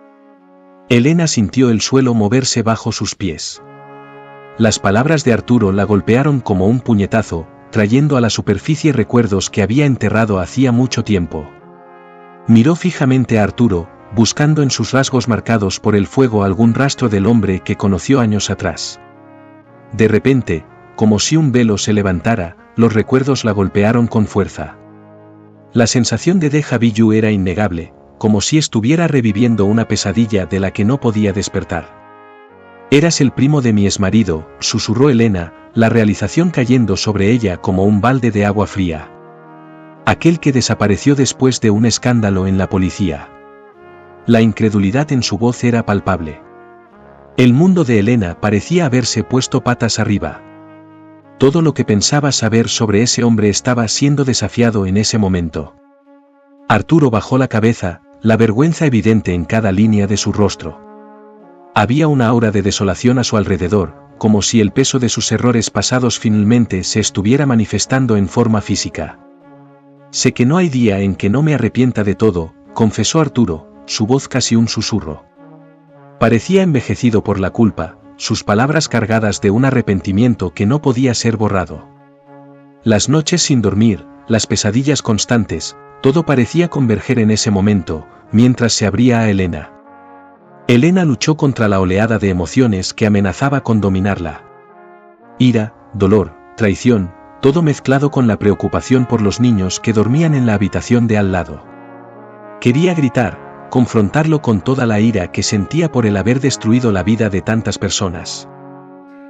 Elena sintió el suelo moverse bajo sus pies. Las palabras de Arturo la golpearon como un puñetazo, trayendo a la superficie recuerdos que había enterrado hacía mucho tiempo. Miró fijamente a Arturo, buscando en sus rasgos marcados por el fuego algún rastro del hombre que conoció años atrás. De repente, como si un velo se levantara, los recuerdos la golpearon con fuerza. La sensación de déjà vu era innegable, como si estuviera reviviendo una pesadilla de la que no podía despertar. «Eras el primo de mi exmarido», susurró Elena, la realización cayendo sobre ella como un balde de agua fría. «Aquel que desapareció después de un escándalo en la policía». La incredulidad en su voz era palpable. El mundo de Elena parecía haberse puesto patas arriba. Todo lo que pensaba saber sobre ese hombre estaba siendo desafiado en ese momento. Arturo bajó la cabeza, la vergüenza evidente en cada línea de su rostro. Había una aura de desolación a su alrededor, como si el peso de sus errores pasados finalmente se estuviera manifestando en forma física. «Sé que no hay día en que no me arrepienta de todo», confesó Arturo, su voz casi un susurro. Parecía envejecido por la culpa, sus palabras cargadas de un arrepentimiento que no podía ser borrado. Las noches sin dormir, las pesadillas constantes, todo parecía converger en ese momento, mientras se abría a Elena. Elena luchó contra la oleada de emociones que amenazaba con dominarla. Ira, dolor, traición, todo mezclado con la preocupación por los niños que dormían en la habitación de al lado. Quería gritar, confrontarlo con toda la ira que sentía por el haber destruido la vida de tantas personas.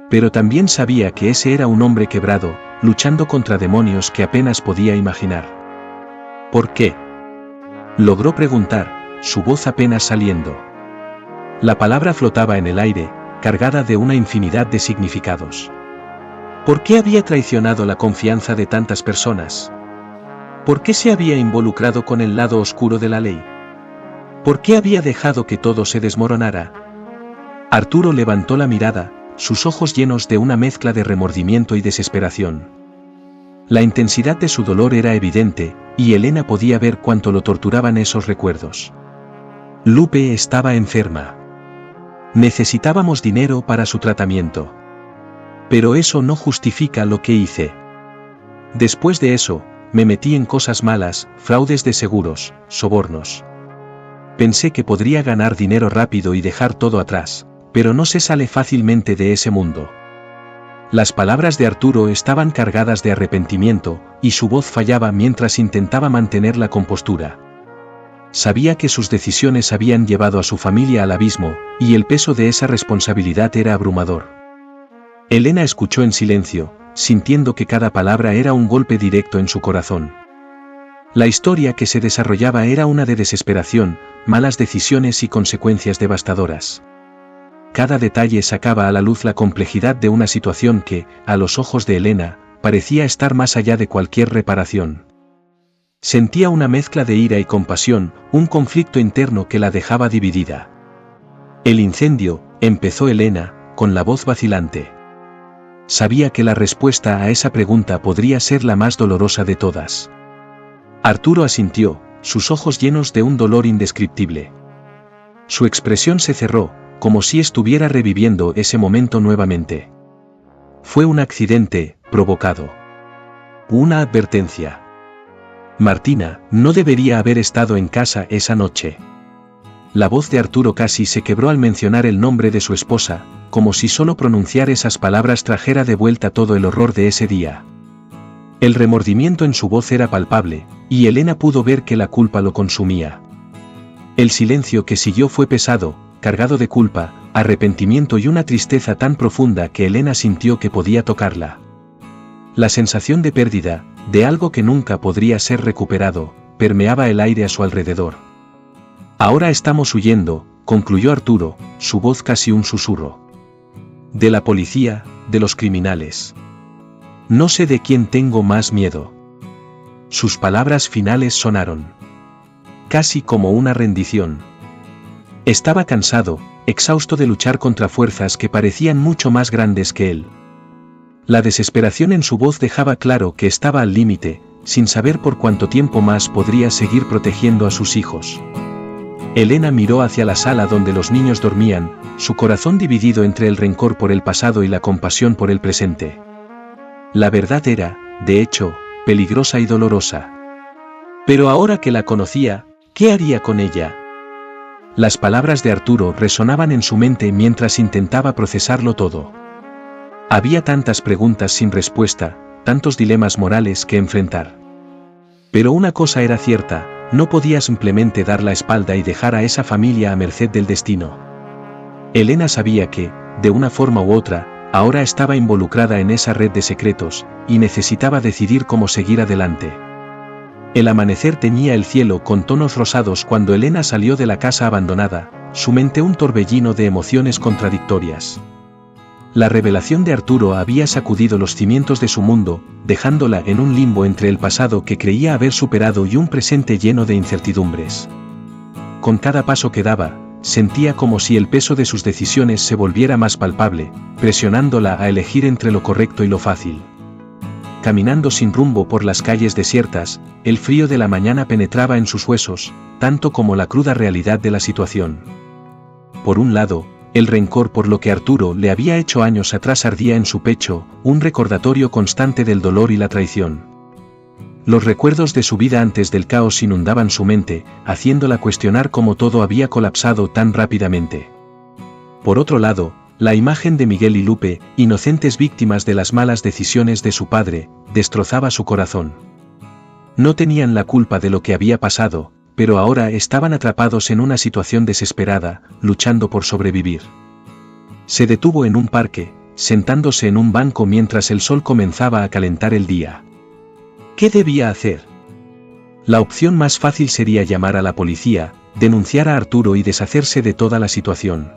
Pero también sabía que ese era un hombre quebrado, luchando contra demonios que apenas podía imaginar. ¿Por qué?, logró preguntar, su voz apenas saliendo. La palabra flotaba en el aire, cargada de una infinidad de significados. ¿Por qué había traicionado la confianza de tantas personas? ¿Por qué se había involucrado con el lado oscuro de la ley? ¿Por qué había dejado que todo se desmoronara? Arturo levantó la mirada, sus ojos llenos de una mezcla de remordimiento y desesperación. La intensidad de su dolor era evidente, y Elena podía ver cuánto lo torturaban esos recuerdos. Lupe estaba enferma. Necesitábamos dinero para su tratamiento. Pero eso no justifica lo que hice. Después de eso, me metí en cosas malas, fraudes de seguros, sobornos. Pensé que podría ganar dinero rápido y dejar todo atrás, pero no se sale fácilmente de ese mundo. Las palabras de Arturo estaban cargadas de arrepentimiento, y su voz fallaba mientras intentaba mantener la compostura. Sabía que sus decisiones habían llevado a su familia al abismo, y el peso de esa responsabilidad era abrumador. Elena escuchó en silencio, sintiendo que cada palabra era un golpe directo en su corazón. La historia que se desarrollaba era una de desesperación, malas decisiones y consecuencias devastadoras. Cada detalle sacaba a la luz la complejidad de una situación que, a los ojos de Elena, parecía estar más allá de cualquier reparación. Sentía una mezcla de ira y compasión, un conflicto interno que la dejaba dividida. «El incendio», empezó Elena, con la voz vacilante. Sabía que la respuesta a esa pregunta podría ser la más dolorosa de todas. Arturo asintió, sus ojos llenos de un dolor indescriptible. Su expresión se cerró, como si estuviera reviviendo ese momento nuevamente. Fue un accidente, provocado. Una advertencia. Martina no debería haber estado en casa esa noche. La voz de Arturo casi se quebró al mencionar el nombre de su esposa, como si solo pronunciar esas palabras trajera de vuelta todo el horror de ese día. El remordimiento en su voz era palpable, y Elena pudo ver que la culpa lo consumía. El silencio que siguió fue pesado, cargado de culpa, arrepentimiento y una tristeza tan profunda que Elena sintió que podía tocarla. La sensación de pérdida, de algo que nunca podría ser recuperado, permeaba el aire a su alrededor. «Ahora estamos huyendo», concluyó Arturo, su voz casi un susurro. «De la policía, de los criminales. No sé de quién tengo más miedo». Sus palabras finales sonaron casi como una rendición. Estaba cansado, exhausto de luchar contra fuerzas que parecían mucho más grandes que él. La desesperación en su voz dejaba claro que estaba al límite, sin saber por cuánto tiempo más podría seguir protegiendo a sus hijos. Elena miró hacia la sala donde los niños dormían, su corazón dividido entre el rencor por el pasado y la compasión por el presente. La verdad era, de hecho, peligrosa y dolorosa. Pero ahora que la conocía, ¿qué haría con ella? Las palabras de Arturo resonaban en su mente mientras intentaba procesarlo todo. Había tantas preguntas sin respuesta, tantos dilemas morales que enfrentar. Pero una cosa era cierta, no podía simplemente dar la espalda y dejar a esa familia a merced del destino. Elena sabía que, de una forma u otra, ahora estaba involucrada en esa red de secretos, y necesitaba decidir cómo seguir adelante. El amanecer teñía el cielo con tonos rosados cuando Elena salió de la casa abandonada, su mente un torbellino de emociones contradictorias. La revelación de Arturo había sacudido los cimientos de su mundo, dejándola en un limbo entre el pasado que creía haber superado y un presente lleno de incertidumbres. Con cada paso que daba, sentía como si el peso de sus decisiones se volviera más palpable, presionándola a elegir entre lo correcto y lo fácil. Caminando sin rumbo por las calles desiertas, el frío de la mañana penetraba en sus huesos, tanto como la cruda realidad de la situación. Por un lado, el rencor por lo que Arturo le había hecho años atrás ardía en su pecho, un recordatorio constante del dolor y la traición. Los recuerdos de su vida antes del caos inundaban su mente, haciéndola cuestionar cómo todo había colapsado tan rápidamente. Por otro lado, la imagen de Miguel y Lupe, inocentes víctimas de las malas decisiones de su padre, destrozaba su corazón. No tenían la culpa de lo que había pasado, pero ahora estaban atrapados en una situación desesperada, luchando por sobrevivir. Se detuvo en un parque, sentándose en un banco mientras el sol comenzaba a calentar el día. ¿Qué debía hacer? La opción más fácil sería llamar a la policía, denunciar a Arturo y deshacerse de toda la situación.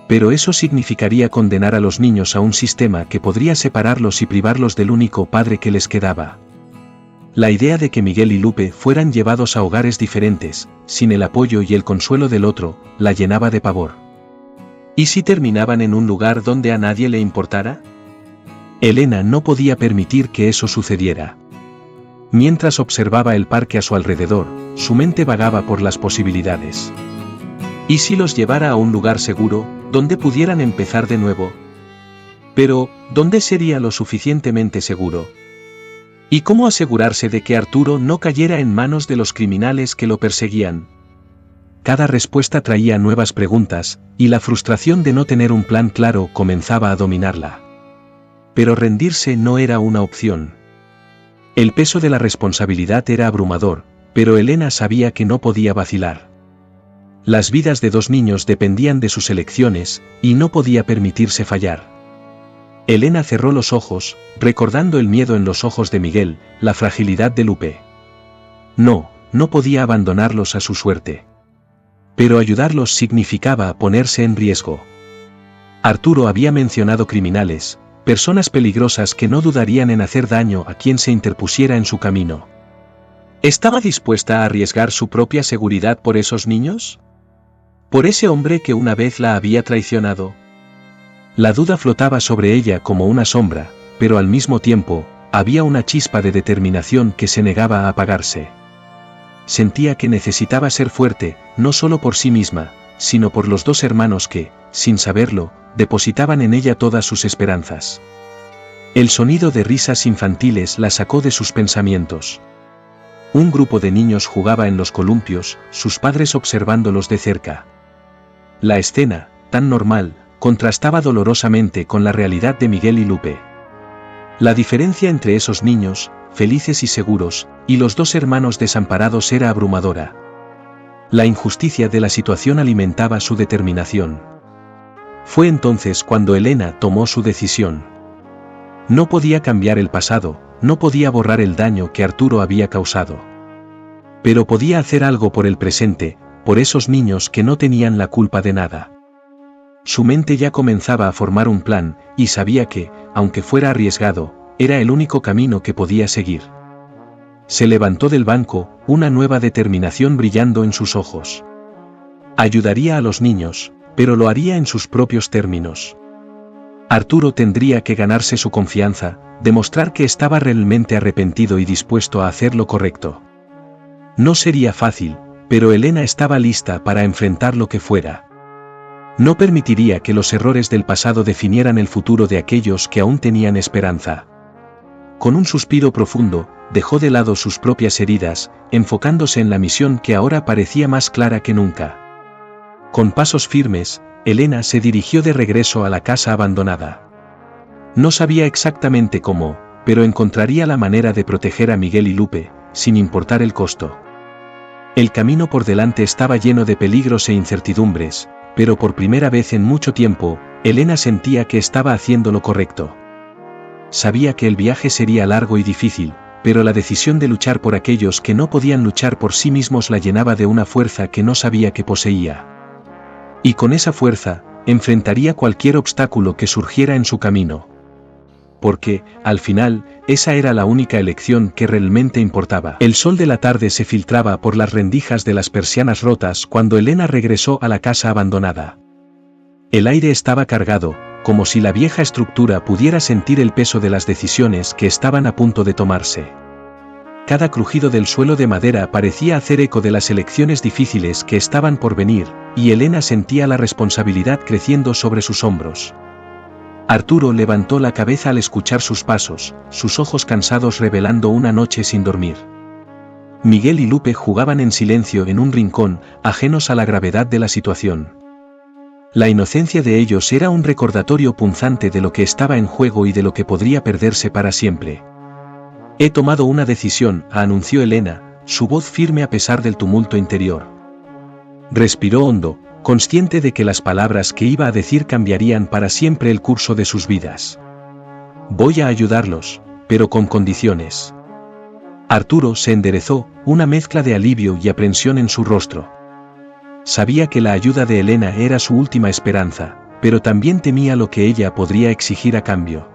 Pero eso significaría condenar a los niños a un sistema que podría separarlos y privarlos del único padre que les quedaba. La idea de que Miguel y Lupe fueran llevados a hogares diferentes, sin el apoyo y el consuelo del otro, la llenaba de pavor. ¿Y si terminaban en un lugar donde a nadie le importara? Elena no podía permitir que eso sucediera. Mientras observaba el parque a su alrededor, su mente vagaba por las posibilidades. ¿Y si los llevara a un lugar seguro, donde pudieran empezar de nuevo? Pero, ¿dónde sería lo suficientemente seguro? ¿Y cómo asegurarse de que Arturo no cayera en manos de los criminales que lo perseguían? Cada respuesta traía nuevas preguntas, y la frustración de no tener un plan claro comenzaba a dominarla. Pero rendirse no era una opción. El peso de la responsabilidad era abrumador, pero Elena sabía que no podía vacilar. Las vidas de dos niños dependían de sus elecciones, y no podía permitirse fallar. Elena cerró los ojos, recordando el miedo en los ojos de Miguel, la fragilidad de Lupe. No podía abandonarlos a su suerte. Pero ayudarlos significaba ponerse en riesgo. Arturo había mencionado criminales, personas peligrosas que no dudarían en hacer daño a quien se interpusiera en su camino. ¿Estaba dispuesta a arriesgar su propia seguridad por esos niños? ¿Por ese hombre que una vez la había traicionado? La duda flotaba sobre ella como una sombra, pero al mismo tiempo, había una chispa de determinación que se negaba a apagarse. Sentía que necesitaba ser fuerte, no solo por sí misma, sino por los dos hermanos que, sin saberlo, depositaban en ella todas sus esperanzas. El sonido de risas infantiles la sacó de sus pensamientos. Un grupo de niños jugaba en los columpios, sus padres observándolos de cerca. La escena, tan normal, contrastaba dolorosamente con la realidad de Miguel y Lupe. La diferencia entre esos niños, felices y seguros, y los dos hermanos desamparados era abrumadora. La injusticia de la situación alimentaba su determinación. Fue entonces cuando Elena tomó su decisión. No podía cambiar el pasado, no podía borrar el daño que Arturo había causado. Pero podía hacer algo por el presente, por esos niños que no tenían la culpa de nada. Su mente ya comenzaba a formar un plan, y sabía que, aunque fuera arriesgado, era el único camino que podía seguir. Se levantó del banco, una nueva determinación brillando en sus ojos. Ayudaría a los niños, pero lo haría en sus propios términos. Arturo tendría que ganarse su confianza, demostrar que estaba realmente arrepentido y dispuesto a hacer lo correcto. No sería fácil, pero Elena estaba lista para enfrentar lo que fuera. No permitiría que los errores del pasado definieran el futuro de aquellos que aún tenían esperanza. Con un suspiro profundo, dejó de lado sus propias heridas, enfocándose en la misión que ahora parecía más clara que nunca. Con pasos firmes, Elena se dirigió de regreso a la casa abandonada. No sabía exactamente cómo, pero encontraría la manera de proteger a Miguel y Lupe, sin importar el costo. El camino por delante estaba lleno de peligros e incertidumbres, pero por primera vez en mucho tiempo, Elena sentía que estaba haciendo lo correcto. Sabía que el viaje sería largo y difícil, pero la decisión de luchar por aquellos que no podían luchar por sí mismos la llenaba de una fuerza que no sabía que poseía. Y con esa fuerza, enfrentaría cualquier obstáculo que surgiera en su camino. Porque, al final, esa era la única elección que realmente importaba. El sol de la tarde se filtraba por las rendijas de las persianas rotas cuando Elena regresó a la casa abandonada. El aire estaba cargado, como si la vieja estructura pudiera sentir el peso de las decisiones que estaban a punto de tomarse. Cada crujido del suelo de madera parecía hacer eco de las elecciones difíciles que estaban por venir, y Elena sentía la responsabilidad creciendo sobre sus hombros. Arturo levantó la cabeza al escuchar sus pasos, sus ojos cansados revelando una noche sin dormir. Miguel y Lupe jugaban en silencio en un rincón, ajenos a la gravedad de la situación. La inocencia de ellos era un recordatorio punzante de lo que estaba en juego y de lo que podría perderse para siempre. «He tomado una decisión», anunció Elena, su voz firme a pesar del tumulto interior. Respiró hondo, consciente de que las palabras que iba a decir cambiarían para siempre el curso de sus vidas. «Voy a ayudarlos, pero con condiciones». Arturo se enderezó, una mezcla de alivio y aprensión en su rostro. Sabía que la ayuda de Elena era su última esperanza, pero también temía lo que ella podría exigir a cambio.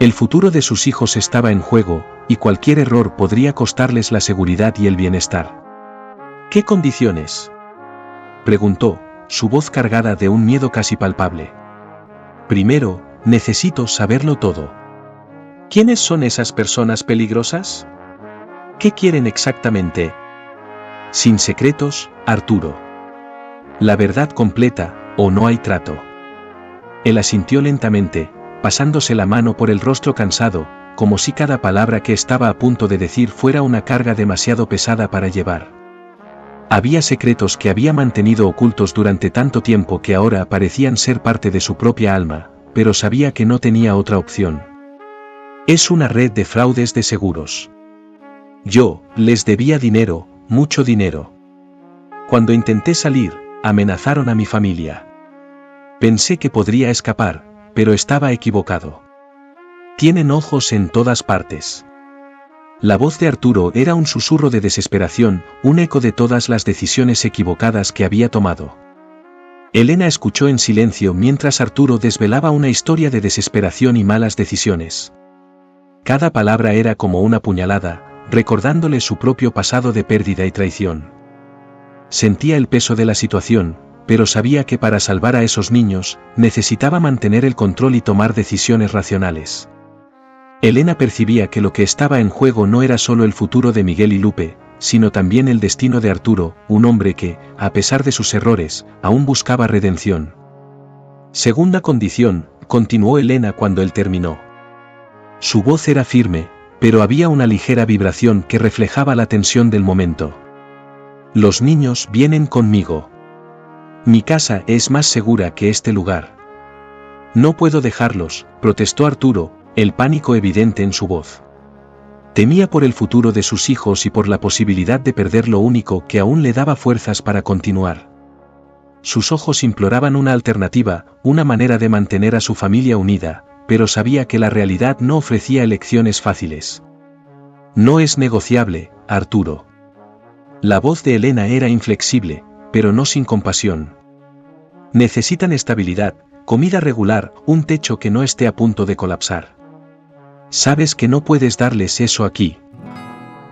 El futuro de sus hijos estaba en juego, y cualquier error podría costarles la seguridad y el bienestar. «¿Qué condiciones?», preguntó, su voz cargada de un miedo casi palpable. «Primero, necesito saberlo todo. ¿Quiénes son esas personas peligrosas? ¿Qué quieren exactamente?» «Sin secretos, Arturo. La verdad completa, o no hay trato». Él asintió lentamente, pasándose la mano por el rostro cansado, como si cada palabra que estaba a punto de decir fuera una carga demasiado pesada para llevar. Había secretos que había mantenido ocultos durante tanto tiempo que ahora parecían ser parte de su propia alma, pero sabía que no tenía otra opción. «Es una red de fraudes de seguros. Yo les debía dinero, mucho dinero. Cuando intenté salir, amenazaron a mi familia. Pensé que podría escapar, pero estaba equivocado. Tienen ojos en todas partes». La voz de Arturo era un susurro de desesperación, un eco de todas las decisiones equivocadas que había tomado. Elena escuchó en silencio mientras Arturo desvelaba una historia de desesperación y malas decisiones. Cada palabra era como una puñalada, recordándole su propio pasado de pérdida y traición. Sentía el peso de la situación, pero sabía que para salvar a esos niños, necesitaba mantener el control y tomar decisiones racionales. Elena percibía que lo que estaba en juego no era solo el futuro de Miguel y Lupe, sino también el destino de Arturo, un hombre que, a pesar de sus errores, aún buscaba redención. «Segunda condición», continuó Elena cuando él terminó. Su voz era firme, pero había una ligera vibración que reflejaba la tensión del momento. «Los niños vienen conmigo. Mi casa es más segura que este lugar». «No puedo dejarlos», protestó Arturo, el pánico evidente en su voz. Temía por el futuro de sus hijos y por la posibilidad de perder lo único que aún le daba fuerzas para continuar. Sus ojos imploraban una alternativa, una manera de mantener a su familia unida, pero sabía que la realidad no ofrecía elecciones fáciles. «No es negociable, Arturo». La voz de Elena era inflexible, pero no sin compasión. «Necesitan estabilidad, comida regular, un techo que no esté a punto de colapsar. Sabes que no puedes darles eso aquí.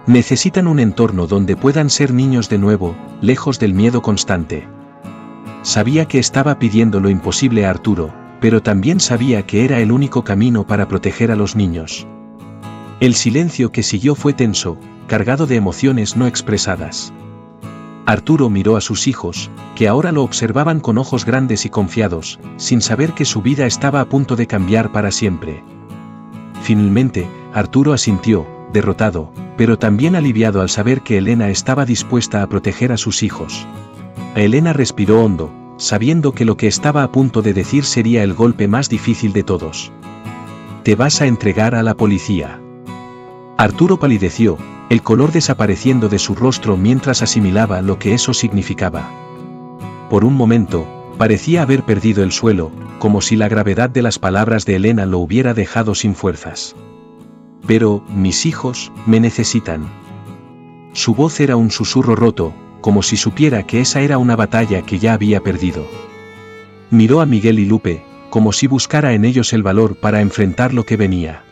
Necesitan un entorno donde puedan ser niños de nuevo, lejos del miedo constante». Sabía que estaba pidiendo lo imposible a Arturo, pero también sabía que era el único camino para proteger a los niños. El silencio que siguió fue tenso, cargado de emociones no expresadas. Arturo miró a sus hijos, que ahora lo observaban con ojos grandes y confiados, sin saber que su vida estaba a punto de cambiar para siempre. Finalmente, Arturo asintió, derrotado, pero también aliviado al saber que Elena estaba dispuesta a proteger a sus hijos. Elena respiró hondo, sabiendo que lo que estaba a punto de decir sería el golpe más difícil de todos. «Te vas a entregar a la policía». Arturo palideció, el color desapareciendo de su rostro mientras asimilaba lo que eso significaba. Por un momento, parecía haber perdido el suelo, como si la gravedad de las palabras de Elena lo hubiera dejado sin fuerzas. Pero, mis hijos, me necesitan. Su voz era un susurro roto, como si supiera que esa era una batalla que ya había perdido. Miró a Miguel y Lupe, como si buscara en ellos el valor para enfrentar lo que venía.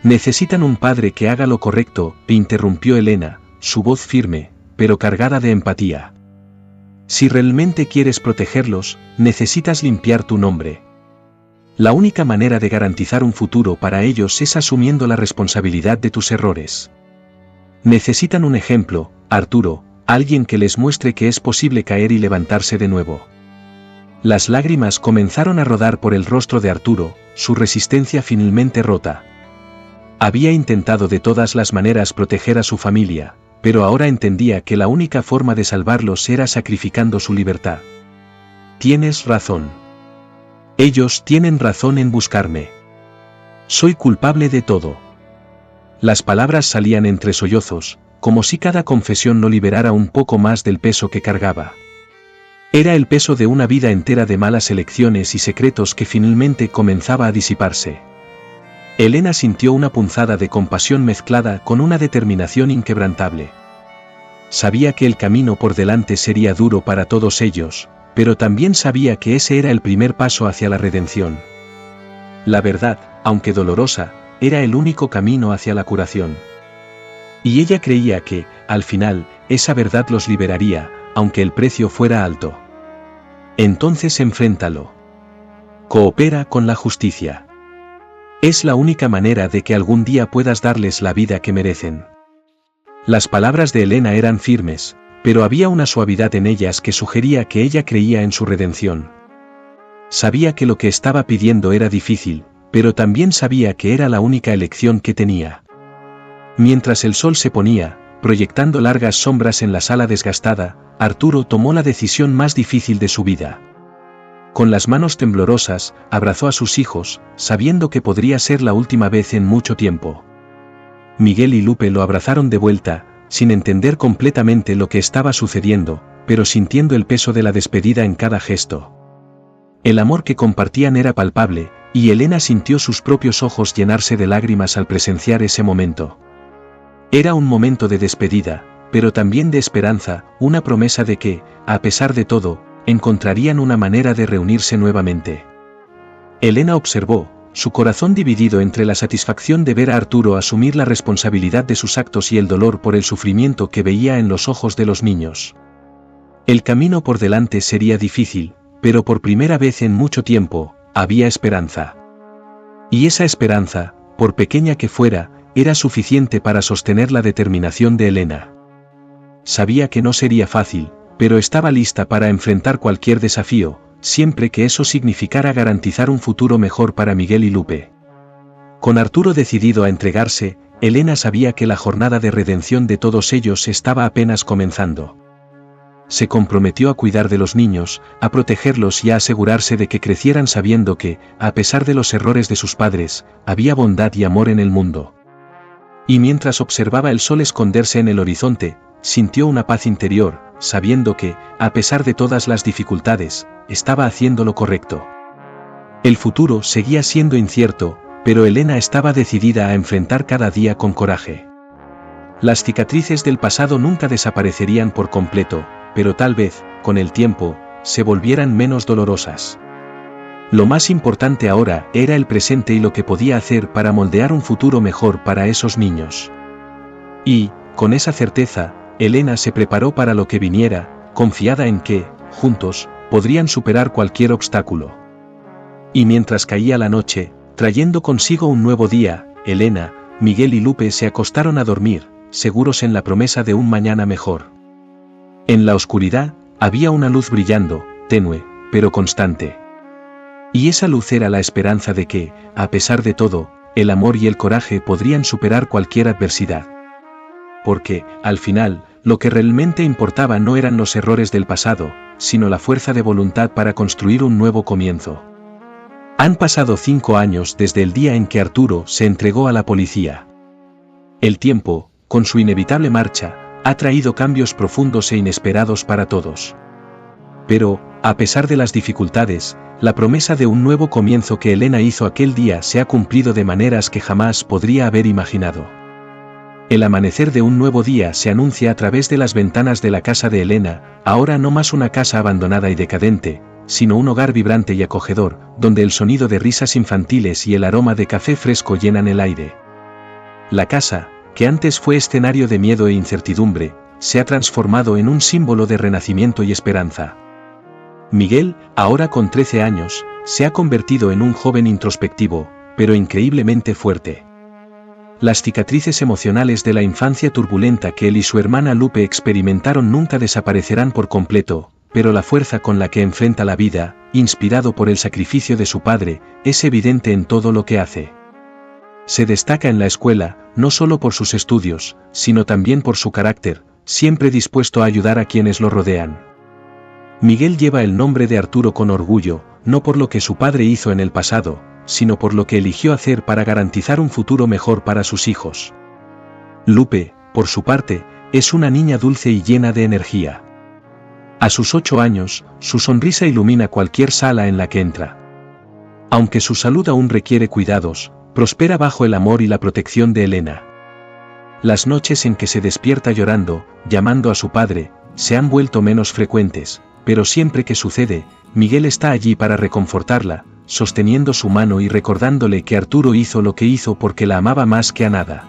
Necesitan un padre que haga lo correcto, interrumpió Elena, su voz firme, pero cargada de empatía. Si realmente quieres protegerlos, necesitas limpiar tu nombre. La única manera de garantizar un futuro para ellos es asumiendo la responsabilidad de tus errores. Necesitan un ejemplo, Arturo, alguien que les muestre que es posible caer y levantarse de nuevo. Las lágrimas comenzaron a rodar por el rostro de Arturo, su resistencia finalmente rota. Había intentado de todas las maneras proteger a su familia, pero ahora entendía que la única forma de salvarlos era sacrificando su libertad. Tienes razón. Ellos tienen razón en buscarme. Soy culpable de todo. Las palabras salían entre sollozos, como si cada confesión lo liberara un poco más del peso que cargaba. Era el peso de una vida entera de malas elecciones y secretos que finalmente comenzaba a disiparse. Elena sintió una punzada de compasión mezclada con una determinación inquebrantable. Sabía que el camino por delante sería duro para todos ellos, pero también sabía que ese era el primer paso hacia la redención. La verdad, aunque dolorosa, era el único camino hacia la curación. Y ella creía que, al final, esa verdad los liberaría, aunque el precio fuera alto. Entonces enfréntalo. Coopera con la justicia. Es la única manera de que algún día puedas darles la vida que merecen. Las palabras de Elena eran firmes, pero había una suavidad en ellas que sugería que ella creía en su redención. Sabía que lo que estaba pidiendo era difícil, pero también sabía que era la única elección que tenía. Mientras el sol se ponía, proyectando largas sombras en la sala desgastada, Arturo tomó la decisión más difícil de su vida. Con las manos temblorosas, abrazó a sus hijos, sabiendo que podría ser la última vez en mucho tiempo. Miguel y Lupe lo abrazaron de vuelta, sin entender completamente lo que estaba sucediendo, pero sintiendo el peso de la despedida en cada gesto. El amor que compartían era palpable, y Elena sintió sus propios ojos llenarse de lágrimas al presenciar ese momento. Era un momento de despedida, pero también de esperanza, una promesa de que, a pesar de todo, encontrarían una manera de reunirse nuevamente. Elena observó, su corazón dividido entre la satisfacción de ver a Arturo asumir la responsabilidad de sus actos y el dolor por el sufrimiento que veía en los ojos de los niños. El camino por delante sería difícil, pero por primera vez en mucho tiempo, había esperanza. Y esa esperanza, por pequeña que fuera, era suficiente para sostener la determinación de Elena. Sabía que no sería fácil, pero estaba lista para enfrentar cualquier desafío, siempre que eso significara garantizar un futuro mejor para Miguel y Lupe. Con Arturo decidido a entregarse, Elena sabía que la jornada de redención de todos ellos estaba apenas comenzando. Se comprometió a cuidar de los niños, a protegerlos y a asegurarse de que crecieran sabiendo que, a pesar de los errores de sus padres, había bondad y amor en el mundo. Y mientras observaba el sol esconderse en el horizonte, sintió una paz interior, sabiendo que, a pesar de todas las dificultades, estaba haciendo lo correcto. El futuro seguía siendo incierto, pero Elena estaba decidida a enfrentar cada día con coraje. Las cicatrices del pasado nunca desaparecerían por completo, pero tal vez, con el tiempo, se volvieran menos dolorosas. Lo más importante ahora era el presente y lo que podía hacer para moldear un futuro mejor para esos niños. Y, con esa certeza, Elena se preparó para lo que viniera, confiada en que, juntos, podrían superar cualquier obstáculo. Y mientras caía la noche, trayendo consigo un nuevo día, Elena, Miguel y Lupe se acostaron a dormir, seguros en la promesa de un mañana mejor. En la oscuridad, había una luz brillando, tenue, pero constante. Y esa luz era la esperanza de que, a pesar de todo, el amor y el coraje podrían superar cualquier adversidad. Porque, al final, lo que realmente importaba no eran los errores del pasado, sino la fuerza de voluntad para construir un nuevo comienzo. Han pasado 5 años desde el día en que Arturo se entregó a la policía. El tiempo, con su inevitable marcha, ha traído cambios profundos e inesperados para todos. Pero, a pesar de las dificultades, la promesa de un nuevo comienzo que Elena hizo aquel día se ha cumplido de maneras que jamás podría haber imaginado. El amanecer de un nuevo día se anuncia a través de las ventanas de la casa de Elena, ahora no más una casa abandonada y decadente, sino un hogar vibrante y acogedor, donde el sonido de risas infantiles y el aroma de café fresco llenan el aire. La casa, que antes fue escenario de miedo e incertidumbre, se ha transformado en un símbolo de renacimiento y esperanza. Miguel, ahora con 13 años, se ha convertido en un joven introspectivo, pero increíblemente fuerte. Las cicatrices emocionales de la infancia turbulenta que él y su hermana Lupe experimentaron nunca desaparecerán por completo, pero la fuerza con la que enfrenta la vida, inspirado por el sacrificio de su padre, es evidente en todo lo que hace. Se destaca en la escuela, no solo por sus estudios, sino también por su carácter, siempre dispuesto a ayudar a quienes lo rodean. Miguel lleva el nombre de Arturo con orgullo, no por lo que su padre hizo en el pasado, sino por lo que eligió hacer para garantizar un futuro mejor para sus hijos. Lupe, por su parte, es una niña dulce y llena de energía. A sus 8 años, su sonrisa ilumina cualquier sala en la que entra. Aunque su salud aún requiere cuidados, prospera bajo el amor y la protección de Elena. Las noches en que se despierta llorando, llamando a su padre, se han vuelto menos frecuentes, pero siempre que sucede, Miguel está allí para reconfortarla, sosteniendo su mano y recordándole que Arturo hizo lo que hizo porque la amaba más que a nada.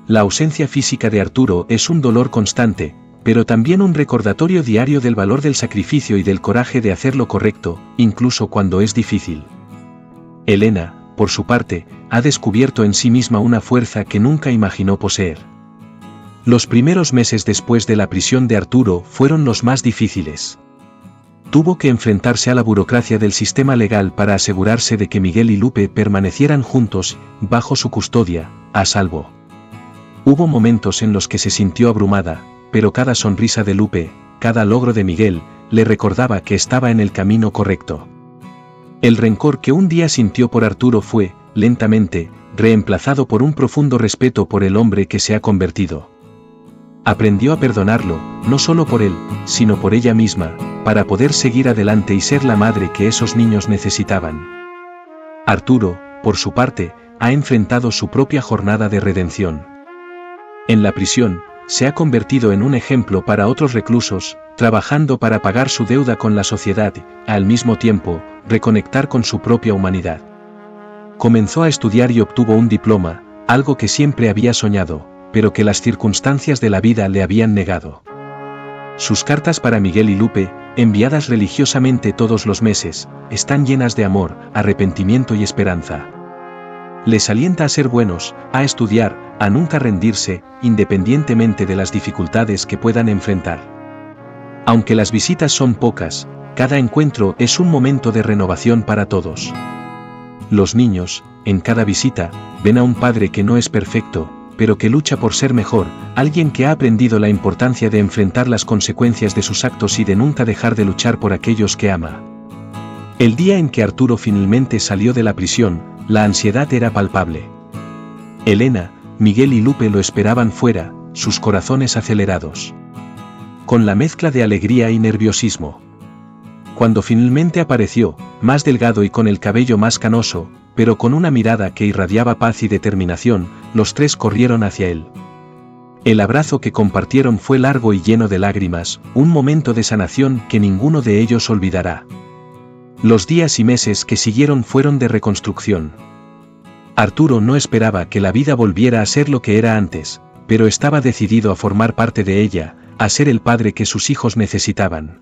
La ausencia física de Arturo es un dolor constante, pero también un recordatorio diario del valor del sacrificio y del coraje de hacer lo correcto, incluso cuando es difícil. Elena, por su parte, ha descubierto en sí misma una fuerza que nunca imaginó poseer. Los primeros meses después de la prisión de Arturo fueron los más difíciles. Tuvo que enfrentarse a la burocracia del sistema legal para asegurarse de que Miguel y Lupe permanecieran juntos, bajo su custodia, a salvo. Hubo momentos en los que se sintió abrumada, pero cada sonrisa de Lupe, cada logro de Miguel, le recordaba que estaba en el camino correcto. El rencor que un día sintió por Arturo fue, lentamente, reemplazado por un profundo respeto por el hombre que se ha convertido. Aprendió a perdonarlo, no solo por él, sino por ella misma, para poder seguir adelante y ser la madre que esos niños necesitaban. Arturo, por su parte, ha enfrentado su propia jornada de redención. En la prisión, se ha convertido en un ejemplo para otros reclusos, trabajando para pagar su deuda con la sociedad y, al mismo tiempo, reconectar con su propia humanidad. Comenzó a estudiar y obtuvo un diploma, algo que siempre había soñado, pero que las circunstancias de la vida le habían negado. Sus cartas para Miguel y Lupe, enviadas religiosamente todos los meses, están llenas de amor, arrepentimiento y esperanza. Les alienta a ser buenos, a estudiar, a nunca rendirse, independientemente de las dificultades que puedan enfrentar. Aunque las visitas son pocas, cada encuentro es un momento de renovación para todos. Los niños, en cada visita, ven a un padre que no es perfecto, pero que lucha por ser mejor, alguien que ha aprendido la importancia de enfrentar las consecuencias de sus actos y de nunca dejar de luchar por aquellos que ama. El día en que Arturo finalmente salió de la prisión, la ansiedad era palpable. Elena, Miguel y Lupe lo esperaban fuera, sus corazones acelerados. Con la mezcla de alegría y nerviosismo. Cuando finalmente apareció, más delgado y con el cabello más canoso, pero con una mirada que irradiaba paz y determinación, los tres corrieron hacia él. El abrazo que compartieron fue largo y lleno de lágrimas, un momento de sanación que ninguno de ellos olvidará. Los días y meses que siguieron fueron de reconstrucción. Arturo no esperaba que la vida volviera a ser lo que era antes, pero estaba decidido a formar parte de ella, a ser el padre que sus hijos necesitaban.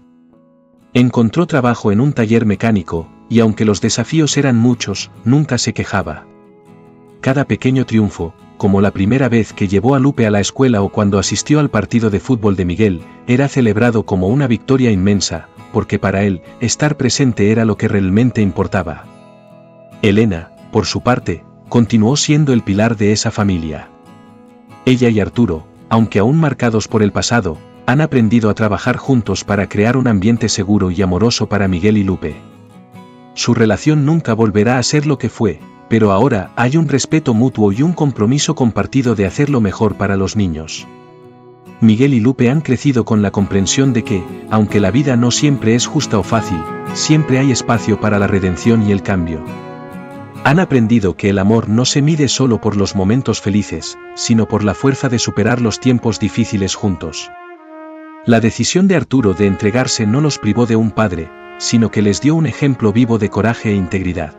Encontró trabajo en un taller mecánico, y aunque los desafíos eran muchos, nunca se quejaba. Cada pequeño triunfo, como la primera vez que llevó a Lupe a la escuela o cuando asistió al partido de fútbol de Miguel, era celebrado como una victoria inmensa, porque para él, estar presente era lo que realmente importaba. Elena, por su parte, continuó siendo el pilar de esa familia. Ella y Arturo, aunque aún marcados por el pasado, han aprendido a trabajar juntos para crear un ambiente seguro y amoroso para Miguel y Lupe. Su relación nunca volverá a ser lo que fue, pero ahora hay un respeto mutuo y un compromiso compartido de hacer lo mejor para los niños. Miguel y Lupe han crecido con la comprensión de que, aunque la vida no siempre es justa o fácil, siempre hay espacio para la redención y el cambio. Han aprendido que el amor no se mide solo por los momentos felices, sino por la fuerza de superar los tiempos difíciles juntos. La decisión de Arturo de entregarse no los privó de un padre, sino que les dio un ejemplo vivo de coraje e integridad.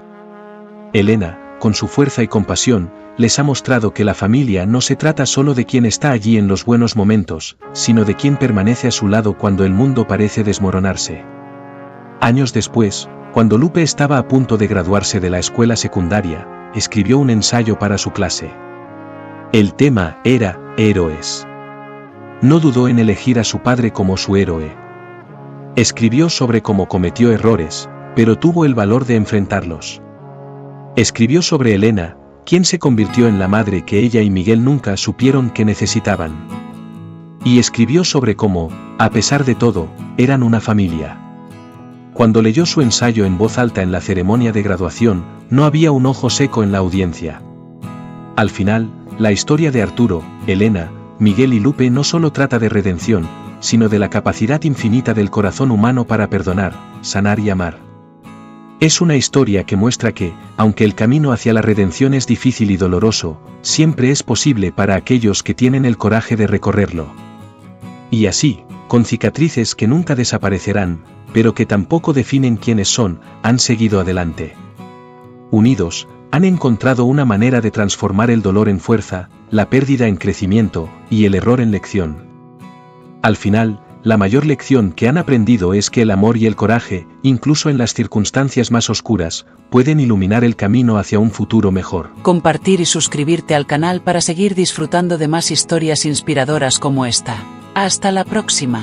Elena, con su fuerza y compasión, les ha mostrado que la familia no se trata solo de quien está allí en los buenos momentos, sino de quien permanece a su lado cuando el mundo parece desmoronarse. Años después, cuando Lupe estaba a punto de graduarse de la escuela secundaria, escribió un ensayo para su clase. El tema era héroes. No dudó en elegir a su padre como su héroe. Escribió sobre cómo cometió errores, pero tuvo el valor de enfrentarlos. Escribió sobre Elena, quien se convirtió en la madre que ella y Miguel nunca supieron que necesitaban. Y escribió sobre cómo, a pesar de todo, eran una familia. Cuando leyó su ensayo en voz alta en la ceremonia de graduación, no había un ojo seco en la audiencia. Al final, la historia de Arturo, Elena, Miguel y Lupe no solo trata de redención, sino de la capacidad infinita del corazón humano para perdonar, sanar y amar. Es una historia que muestra que, aunque el camino hacia la redención es difícil y doloroso, siempre es posible para aquellos que tienen el coraje de recorrerlo. Y así, con cicatrices que nunca desaparecerán, pero que tampoco definen quiénes son, han seguido adelante. Unidos, han encontrado una manera de transformar el dolor en fuerza, la pérdida en crecimiento, y el error en lección. Al final, la mayor lección que han aprendido es que el amor y el coraje, incluso en las circunstancias más oscuras, pueden iluminar el camino hacia un futuro mejor. Compartir y suscribirte al canal para seguir disfrutando de más historias inspiradoras como esta. Hasta la próxima.